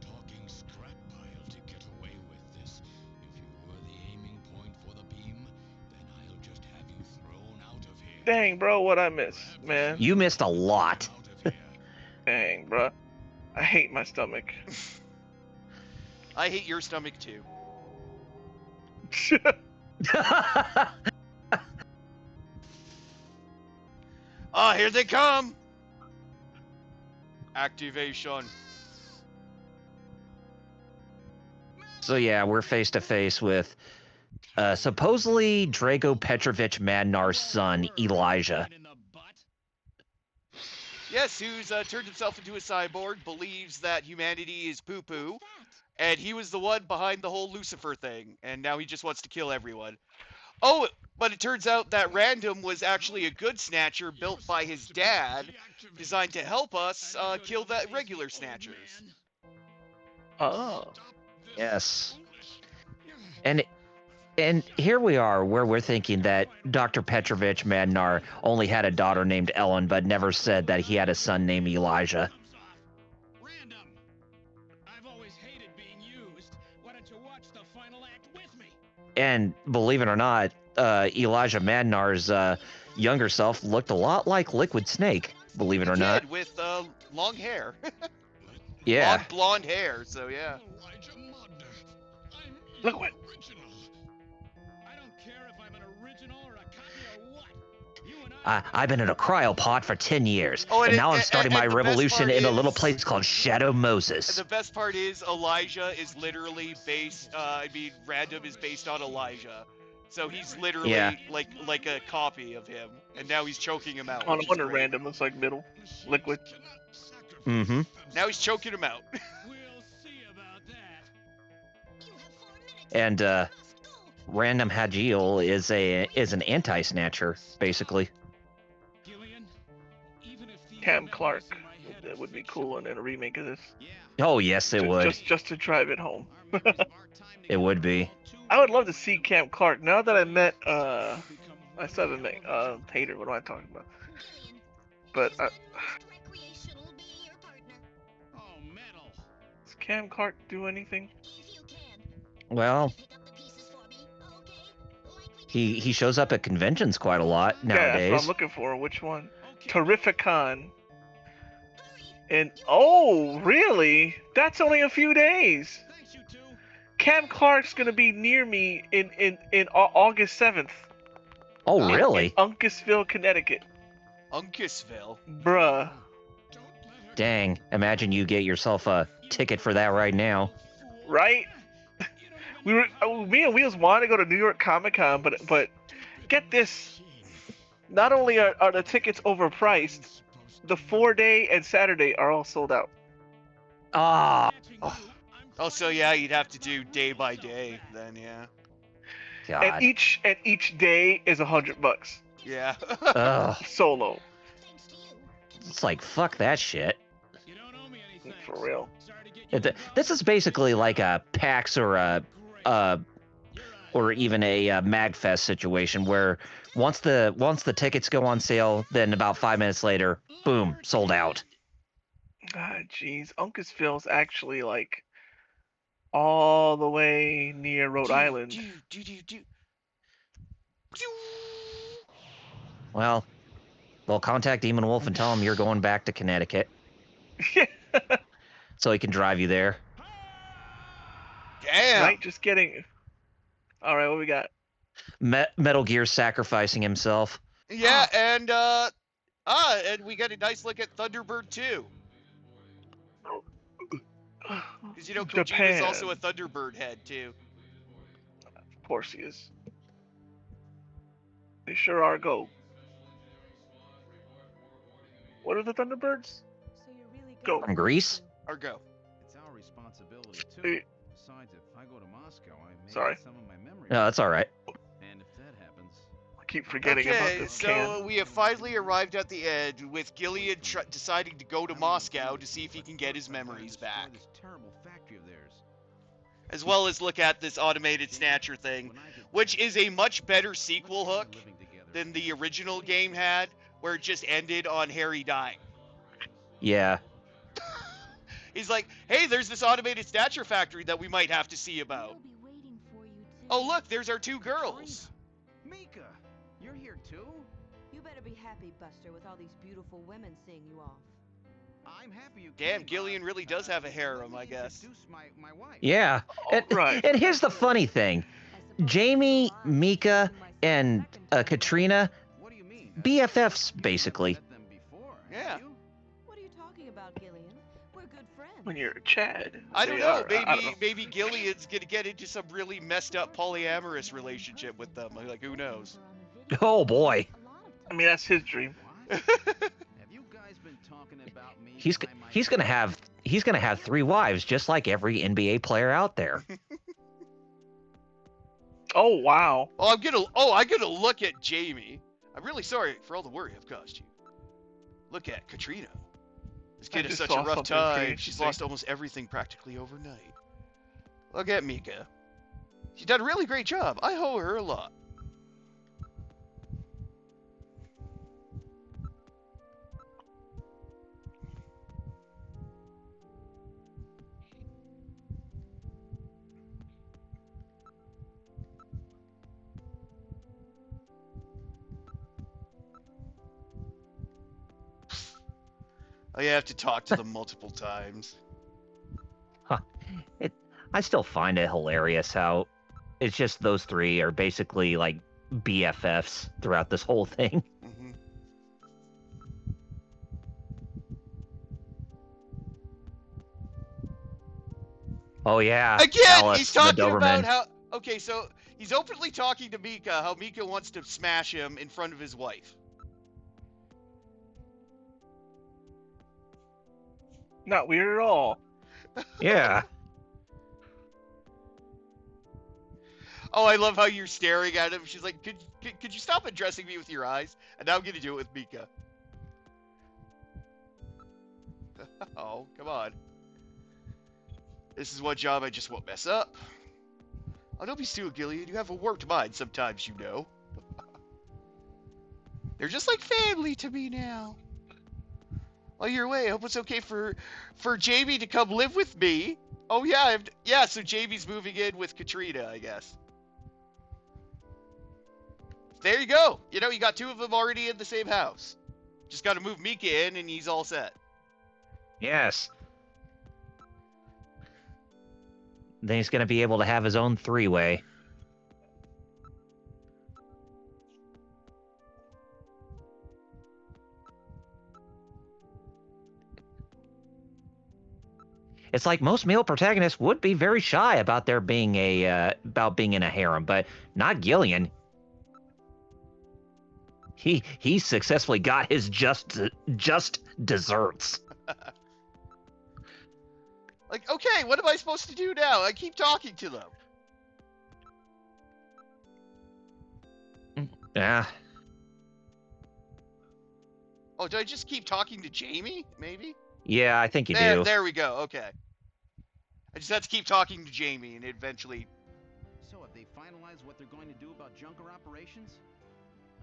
talking scrap pile to get away with this. If you were the aiming point for the beam, then I'll just have you thrown out of here. Dang, bro, what I miss, man. You missed a lot. Out of here. Dang, bro. I hate my stomach. I hate your stomach too. Ah, here they come! Activation. So yeah, we're face to face with supposedly Drago Petrovich Madnar's son, Elijah. Yes, who's turned himself into a cyborg, believes that humanity is poo-poo, and he was the one behind the whole Lucifer thing, and now he just wants to kill everyone. Oh, but it turns out that Random was actually a good Snatcher built by his dad, designed to help us kill the regular Snatchers. Oh. Yes. And here we are, where we're thinking that Dr. Petrovich Madnar only had a daughter named Ellen, but never said that he had a son named Elijah. Random. I've always hated being used. Why don't you watch the final act with me? And believe it or not, Elijah Madnar's younger self looked a lot like Liquid Snake, believe it or not. Did, with long hair. Yeah. Long blonde hair, so yeah. Liquid. I don't care if I'm an original or a copy or what. You and I've been in a cryopod for 10 years, Oh, and now I'm starting my and the best revolution part in a little is- place called Shadow And Moses. the best part is Elijah is literally based, Random is based on Elijah. So he's literally Yeah. like a copy of him, and now he's choking him out. Oh, no which is wonder great. Random looks like Middle. Liquid. Mm-hmm. Now he's choking him out. we'll see about that. You have 4 minutes. And You must go. Random Hajiel is an anti-snatcher, basically. Gillian, even if these Cam memories Clark. in my head That are would be fictional, cool in a remake of this. Yeah, Oh yes, it would. Just to drive it home. our memories of our time It would together be. are all too I would love to see Cam Clark. Now that I met become I still haven't met Tater. What am I talking about? Gillian, But his most recreational be your partner. Oh, metal. does Cam Clark do anything? If you can. Well, Pick up the pieces for me, okay? Like we did he shows up at conventions quite a lot Yeah, that's what nowadays. I'm looking for. Which one? Okay. Terrificon. Hurry. And oh, really? That's only a few days. Thanks, you two. Cam Clark's gonna be near me in August 7th. Oh in really? Uncasville, Connecticut. Uncasville. Bruh. Dang! Imagine you get yourself a ticket for that right now. Right? Me and Wheels wanted to go to New York Comic Con, but get this. Not only are the tickets overpriced, the 4-day and Saturday are all sold out. Ah! Oh, so yeah, you'd have to do day by day then, yeah. God. And each day is $100 Yeah. Ugh. solo. thanks to you. It's like fuck that shit. You don't owe me anything. For real. Sorry to get you This is basically like a PAX or or even a MagFest situation where once the tickets go on sale, then about 5 minutes later, boom, sold out. Ah, jeez. Uncasville's actually like all the way near Rhode Island. Well, contact Demon Wolf and tell him you're going back to Connecticut so he can drive you there. Damn. Right? Just getting. All right, what we got? Metal Gear sacrificing himself. Yeah, and we got a nice look at Thunderbird 2. Because you know Kojita's Japan. also a Thunderbird head too. Of course he is. They sure are. Go. What are the Thunderbirds? So you're really Go. going From Greece? Or go. It's our responsibility too. Hey. Besides, if I go to Moscow, I may Sorry. get some of my memories. No, that's all right. And if that happens, I keep forgetting about Okay, this so can. we have finally arrived at the end with Gilead deciding to go to Moscow to see if he can get his memories back. This terrible factory of theirs. As well as look at this automated Snatcher thing, which is a much better sequel hook than the original game had, where it just ended on Harry dying. Yeah. He's like, hey, there's this automated Snatcher factory that we might have to see about. Oh, look, there's our 2 girls. Mika, you're here too? You better be happy, Buster, with all these beautiful women seeing you off. I'm happy you Damn, came, Gillian Bob. really does have a harem, let I me guess. introduce my wife. Yeah. And, Right. and here's the funny thing. Jamie, Mika, and Katrina, What do you mean? BFFs, basically. Met them before, Yeah. have you? What are you talking about, Gillian? We're good friends. When you're a Chad. I don't They know. are. I don't know. Maybe Gilead's gonna get into some really messed up polyamorous relationship with them. Like, who knows? Oh boy. I mean, that's his dream. What? Have you guys been talking he's gonna have 3 wives, just like every NBA player out there. Oh wow. I'm gonna look at Jamie. I'm really sorry for all the worry I've caused you. Look at Katrina. This kid has just such a saw rough something pretty time. She's interesting. lost almost everything practically overnight. Look at Mika. She's done a really great job. I owe her a lot. I have to talk to them multiple times. I still find it hilarious how it's just those 3 are basically like BFFs throughout this whole thing. Mm-hmm. Oh yeah. Again, Alice, he's the talking Doberman. about how. Okay, so he's openly talking to Mika how Mika wants to smash him in front of his wife. Not weird at all. Yeah. Oh, I love how you're staring at him. She's like, could you stop addressing me with your eyes? And now I'm gonna do it with Mika. Oh, come on. This is one job I just won't mess up. Oh, don't be stupid, Gillian. You have a warped mind sometimes, you know. They're just like family to me now. While you're away, I hope it's okay for Jamie to come live with me. Oh, yeah. Yeah, so Jamie's moving in with Katrina, I guess. There you go. You know, you got 2 of them already in the same house. Just got to move Mika in, and he's all set. Yes. Then he's going to be able to have his own 3-way. It's like most male protagonists would be very shy about there being about being in a harem, but not Gillian. He successfully got his just desserts. Like, okay, what am I supposed to do now? I keep talking to them. Yeah. Oh, do I just keep talking to Jamie? Maybe? Yeah, I think you do. There we go. Okay. I just have to keep talking to Jamie, and eventually... So have they finalized what they're going to do about Junker operations?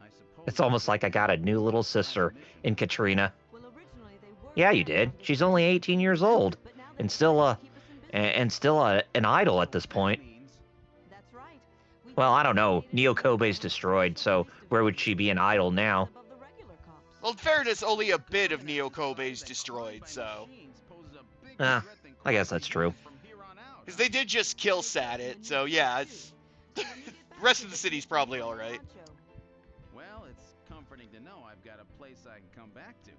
I suppose It's almost like I got a new little sister in Katrina. Yeah, you did. She's only 18 years old, and still an idol at this point. Well, I don't know. Neo Kobe's destroyed, so where would she be an idol now? Well, in fairness, only a bit of Neo Kobe's destroyed, so... I guess that's true. Because they did just kill Sadit, so yeah, it's... the rest of the city's probably alright. Well, it's comforting to know I've got a place I can come back to.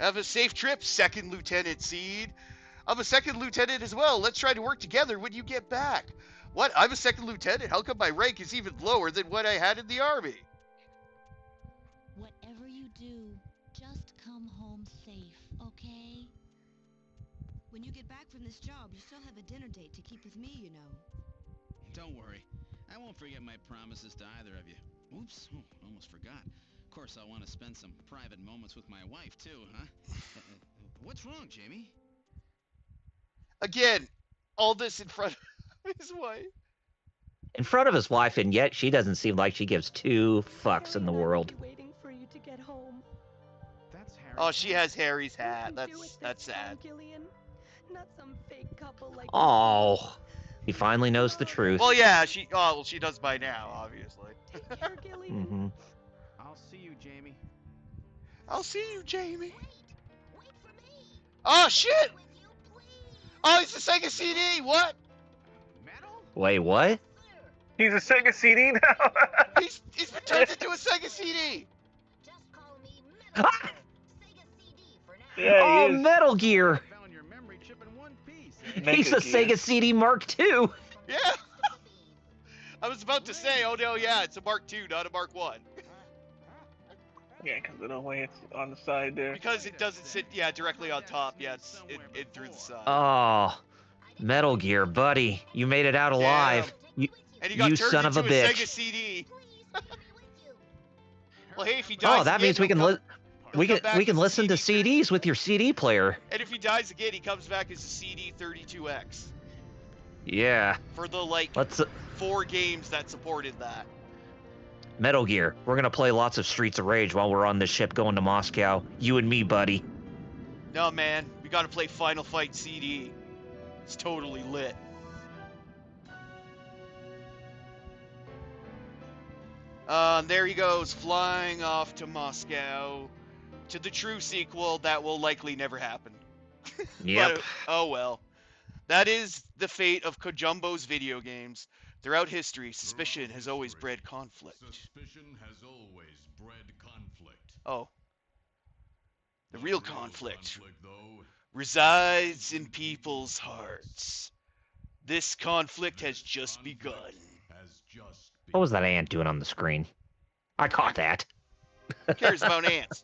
Have a safe trip, Second Lieutenant Seed. I'm a second lieutenant as well. Let's try to work together when you get back. What? I'm a second lieutenant? How come my rank is even lower than what I had in the army? Whatever you do, just come home safe, okay? When you get back from this job, you still have a dinner date to keep with me, you know. Don't worry. I won't forget my promises to either of you. Oops, almost forgot. Of course, I want to spend some private moments with my wife, too, huh? What's wrong, Jamie? Again, all this in front of his wife. In front of his wife, and yet she doesn't seem like she gives 2 fucks in the world. Waiting for you to get home. That's Harry. Oh, she has Harry's hat. We can do it That's this time, sad. Gillian. Not some fake couple like Oh, he finally knows the truth. Well, yeah, she does by now, obviously. Take care, Gillian. Mm-hmm. I'll see you, Jamie. I'll see you, Jamie. Wait for me. Oh, shit! With you, please. Oh, it's the Sega CD! What? Metal? Wait, what? He's a Sega CD now. He's been turned into a Sega CD! Just call me Metal Ah! Sega CD for now. Yeah, Oh, he is. Metal Gear! Found your memory chip in one piece. He's a Mecha Gear. Sega CD Mark II! Yeah! I was about to say, oh no, yeah, it's a Mark II, not a Mark I. Yeah, because of the way it's on the side there. Because it doesn't sit, directly on top. Yeah, it's it through the side. Oh, Metal Gear, buddy, you made it out alive. And he got You turned son into of a a bitch. Sega CD. Well, hey, if he dies Oh, that again, means we can we can listen to CDs with your CD player. And if he dies again, he comes back as a CD32X. Yeah. For the, like, Let's 4 games that supported that. Metal Gear. We're gonna play lots of Streets of Rage while we're on this ship going to Moscow. You and me, buddy. No, man. We gotta play Final Fight CD. It's totally lit. There he goes, flying off to Moscow. To the true sequel that will likely never happen. Yep. But, oh well. That is the fate of Kojumbo's video games. Throughout history, suspicion has always bred conflict. Suspicion has always bred conflict. Oh. The real conflict though, resides in people's hearts. This conflict has just begun. What was that ant doing on the screen? I caught that. Who cares about ants?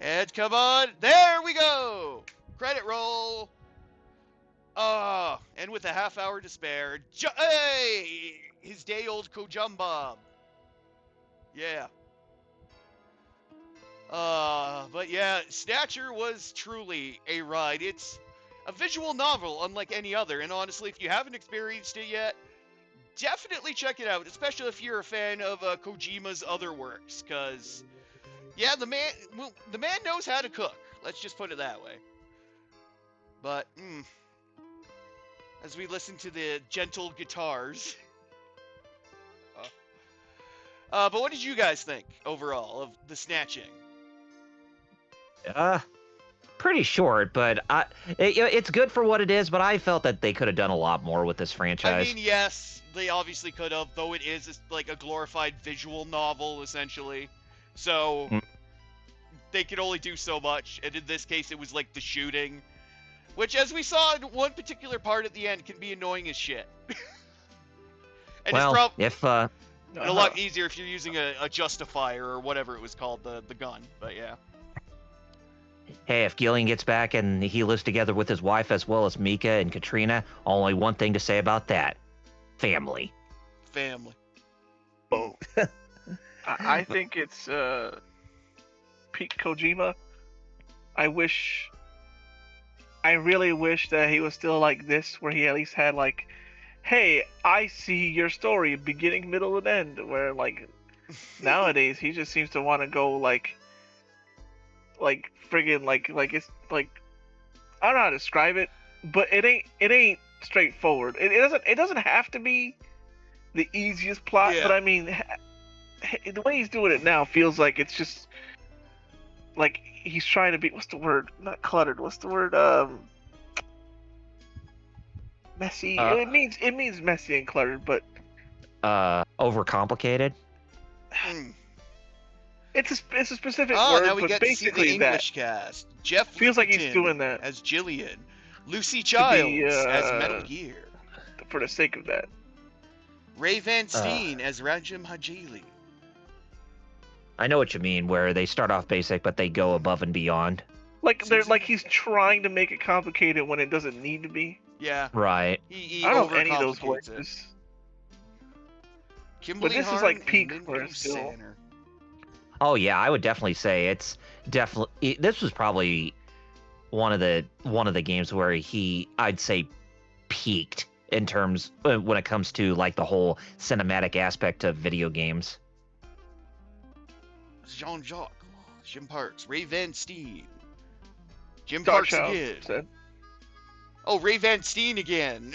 And come on, there we go! Credit roll! And with a half hour to spare, hey! His day-old Kojumba! Yeah. But yeah, Snatcher was truly a ride. It's a visual novel unlike any other, and honestly, if you haven't experienced it yet, definitely check it out, especially if you're a fan of Kojima's other works, because, yeah, the man knows how to cook. Let's just put it that way. But, as we listen to the gentle guitars. But what did you guys think, overall, of the Snatching? Pretty short, but it's good for what it is, but I felt that they could have done a lot more with this franchise. I mean, yes, they obviously could have, though it is like a glorified visual novel, essentially. So, they could only do so much, and in this case, it was like the shooting, which, as we saw in one particular part at the end, can be annoying as shit. And well, it's a lot easier if you're using a justifier or whatever it was called, the gun, but yeah. Hey, if Gillian gets back and he lives together with his wife as well as Mika and Katrina, only one thing to say about that. Family. Family. Oh. I think it's peak Kojima. I really wish that he was still like this, where he at least had like, hey, I see your story, beginning, middle, and end, where like nowadays he just seems to want to go like friggin' like it's like, I don't know how to describe it, but it ain't straightforward. It doesn't have to be the easiest plot, but I mean, the way he's doing it now feels like it's just like he's trying to be, what's the word? Not cluttered. What's the word? Messy. It means messy and cluttered, but overcomplicated. It's a specific Oh, word, now we but get to see basically the English cast. Jeff feels like he's Luketon doing that as Jillian, Lucy Childs as Metal Gear, for the sake of that. Ray Van Steen as Rajam Hajili. I know what you mean, where they start off basic, but they go above and beyond. Like they're like he's trying to make it complicated when it doesn't need to be. Yeah. Right. He I don't know if any of those overcomplicates voices. Kimberly But this is Harn like and peak Minko where it's still. Sanner. Oh yeah, I would definitely say it's definitely. This was probably one of the games where I'd say, peaked in terms when it comes to like the whole cinematic aspect of video games. Jean-Jacques, Jim Parks, Ray Van Steen, Jim Dark Parks Child again. said. Oh, Ray Van Steen again.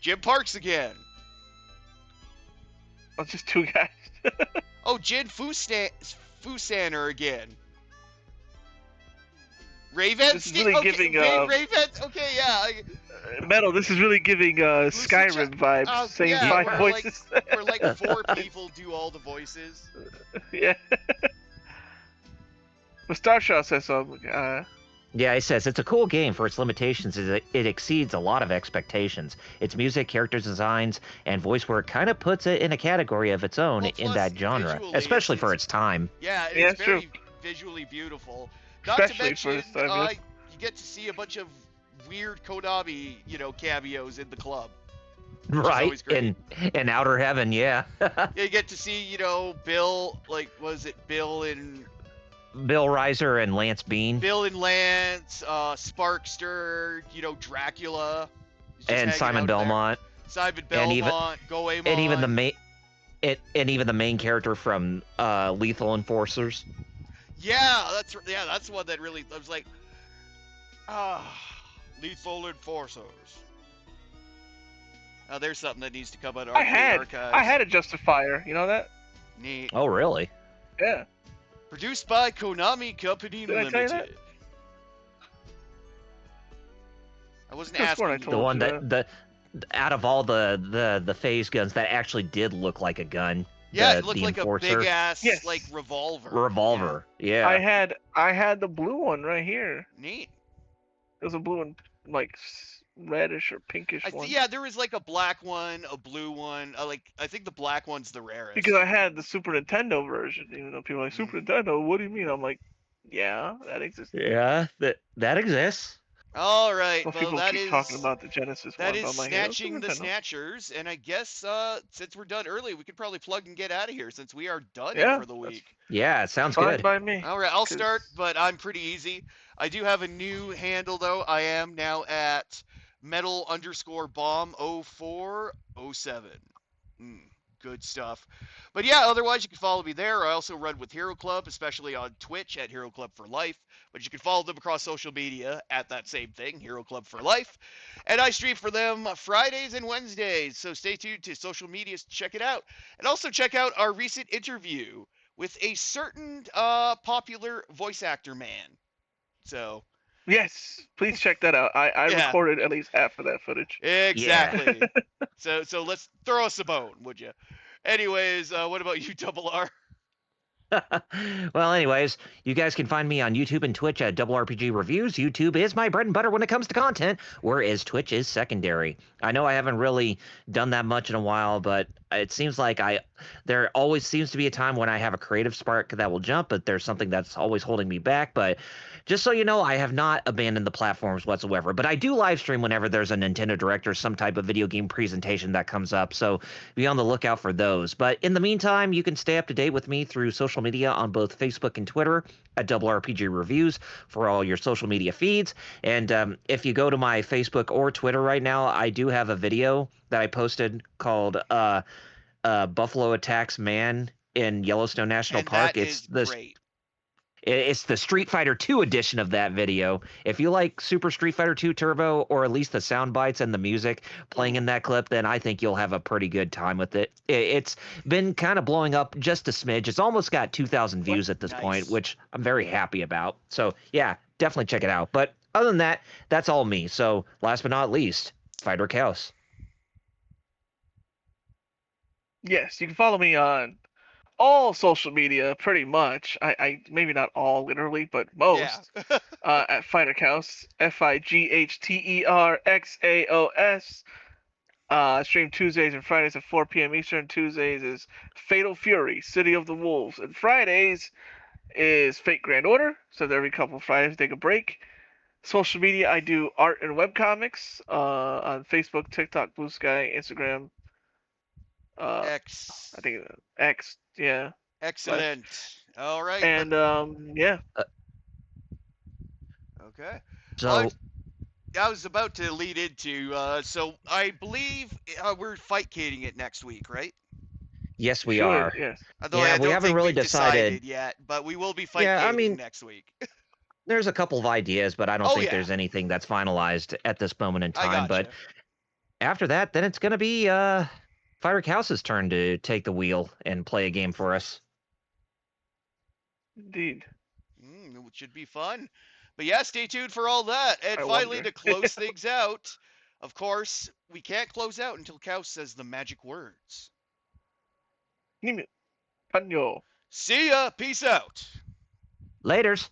Jim Parks again. Oh, just two guys. Oh, Jin Fusaner again. Ray Van This is Steen. really Okay, giving, Ray Van. Okay, yeah. Metal, this is really giving Skyrim vibes. Same yeah, five where, voices. where like 4 people do all the voices. Yeah. But Starshot says something. Yeah, it says it's a cool game for its limitations. It exceeds a lot of expectations. Its music, character designs, and voice work kind of puts it in a category of its own Well, in plus that genre, visually, especially for its time. yeah, Yeah, it's it's true. very visually beautiful. Not to Especially for mention, this time, yes. you get to see a bunch of weird Konami, cameos in the club. Right? always great. In Outer Heaven, yeah. Yeah, you get to see, Bill, was it Bill and Bill Reiser and Lance Bean. Lance, Sparkster, Dracula. He's just And hanging Simon out there. Belmont. Simon And Belmont, Goemon. And even the main character from Lethal Enforcers. Yeah, that's one that really, I was like, Lethal Enforcers. Now there's something that needs to come out of archives. I had a Justifier. You know that? Neat. Oh, really? Yeah. Produced by Konami Company Did I tell you that? Limited. I wasn't Could've sworn I asking you. told The one you that out of all the phase guns that actually did look like a gun. Yeah, it looked the like Enforcer. a big ass Yes. revolver. Revolver. Yeah. I had the blue one right here. Yeah. Neat. It was a blue and reddish or pinkish one. Yeah, there was like a black one, a blue one. I think the black one's the rarest. Because I had the Super Nintendo version, even though people are like, Super Nintendo, what do you mean? I'm like, yeah, that exists. Yeah, that exists. All right, Well, well, people that keep is talking about the Genesis that one, is but I'm like, snatching yeah, the Nintendo. Snatchers, and I guess since we're done early, we could probably plug and get out of here since we are done Yeah, for the week. Yeah, it sounds Fine good. by me. All right, I'll 'cause- start, but I'm pretty easy. I do have a new handle though. I am now at metal_bomb0407. Good stuff. But yeah, otherwise you can follow me there. I also run with Hero Club, especially on Twitch at Hero Club for Life. But you can follow them across social media at that same thing, Hero Club for Life. And I stream for them Fridays and Wednesdays. So stay tuned to social media to check it out. And also check out our recent interview with a certain popular voice actor man. So Yes, please check that out. I Yeah. recorded at least half of that footage. exactly. So let's throw us a bone, would you? Anyways, what about you, Double R? Well, anyways, you guys can find me on YouTube and Twitch at Double RPG Reviews. YouTube is my bread and butter when it comes to content, whereas Twitch is secondary. I know I haven't really done that much in a while, but it seems like there always seems to be a time when I have a creative spark that will jump, but there's something that's always holding me back. But just so you know, I have not abandoned the platforms whatsoever, but I do live stream whenever there's a Nintendo Direct or some type of video game presentation that comes up, so be on the lookout for those. But in the meantime, you can stay up to date with me through social media on both Facebook and Twitter at Double RPG Reviews for all your social media feeds. And if you go to my Facebook or Twitter right now, I do have a video that I posted called Buffalo Attacks Man in Yellowstone National And Park. that is great. It's the Street Fighter 2 edition of that video. If you like Super Street Fighter 2 Turbo, or at least the sound bites and the music playing in that clip, then I think you'll have a pretty good time with it. It's been kind of blowing up just a smidge. It's almost got 2,000 views at this point, which I'm very happy about. So yeah, definitely check it out. But other than that, that's all me. So last but not least, Fighter Chaos. Yes, you can follow me on all social media, pretty much. I maybe not all literally, but most. Yeah. At Fighter Chaos, FIGHTERXAOS. Stream Tuesdays and Fridays at 4 p.m. Eastern. Tuesdays is Fatal Fury, City of the Wolves, and Fridays is Fate Grand Order. So every couple of Fridays, take a break. Social media, I do art and webcomics on Facebook, TikTok, Blue Sky, Instagram. X. I think X, yeah. Excellent. All right. And yeah. Okay. So I was about to lead into, so I believe we're fight cating it next week, right? yes, we Sure, are. yes. Although Yeah, I we don't haven't think really we've decided yet, but we will be fight Yeah, I cating mean- next week. There's a couple of ideas, but I don't Oh, think yeah. there's anything that's finalized at this moment in I time. gotcha. But after that, then it's going to be Fighter Chaos's turn to take the wheel and play a game for us. Indeed. It should be fun. But yeah, stay tuned for all that. And I finally, wonder. to close things out, of course, we can't close out until Cow says the magic words. Nimu. Panyo. See ya. Peace out. Laters.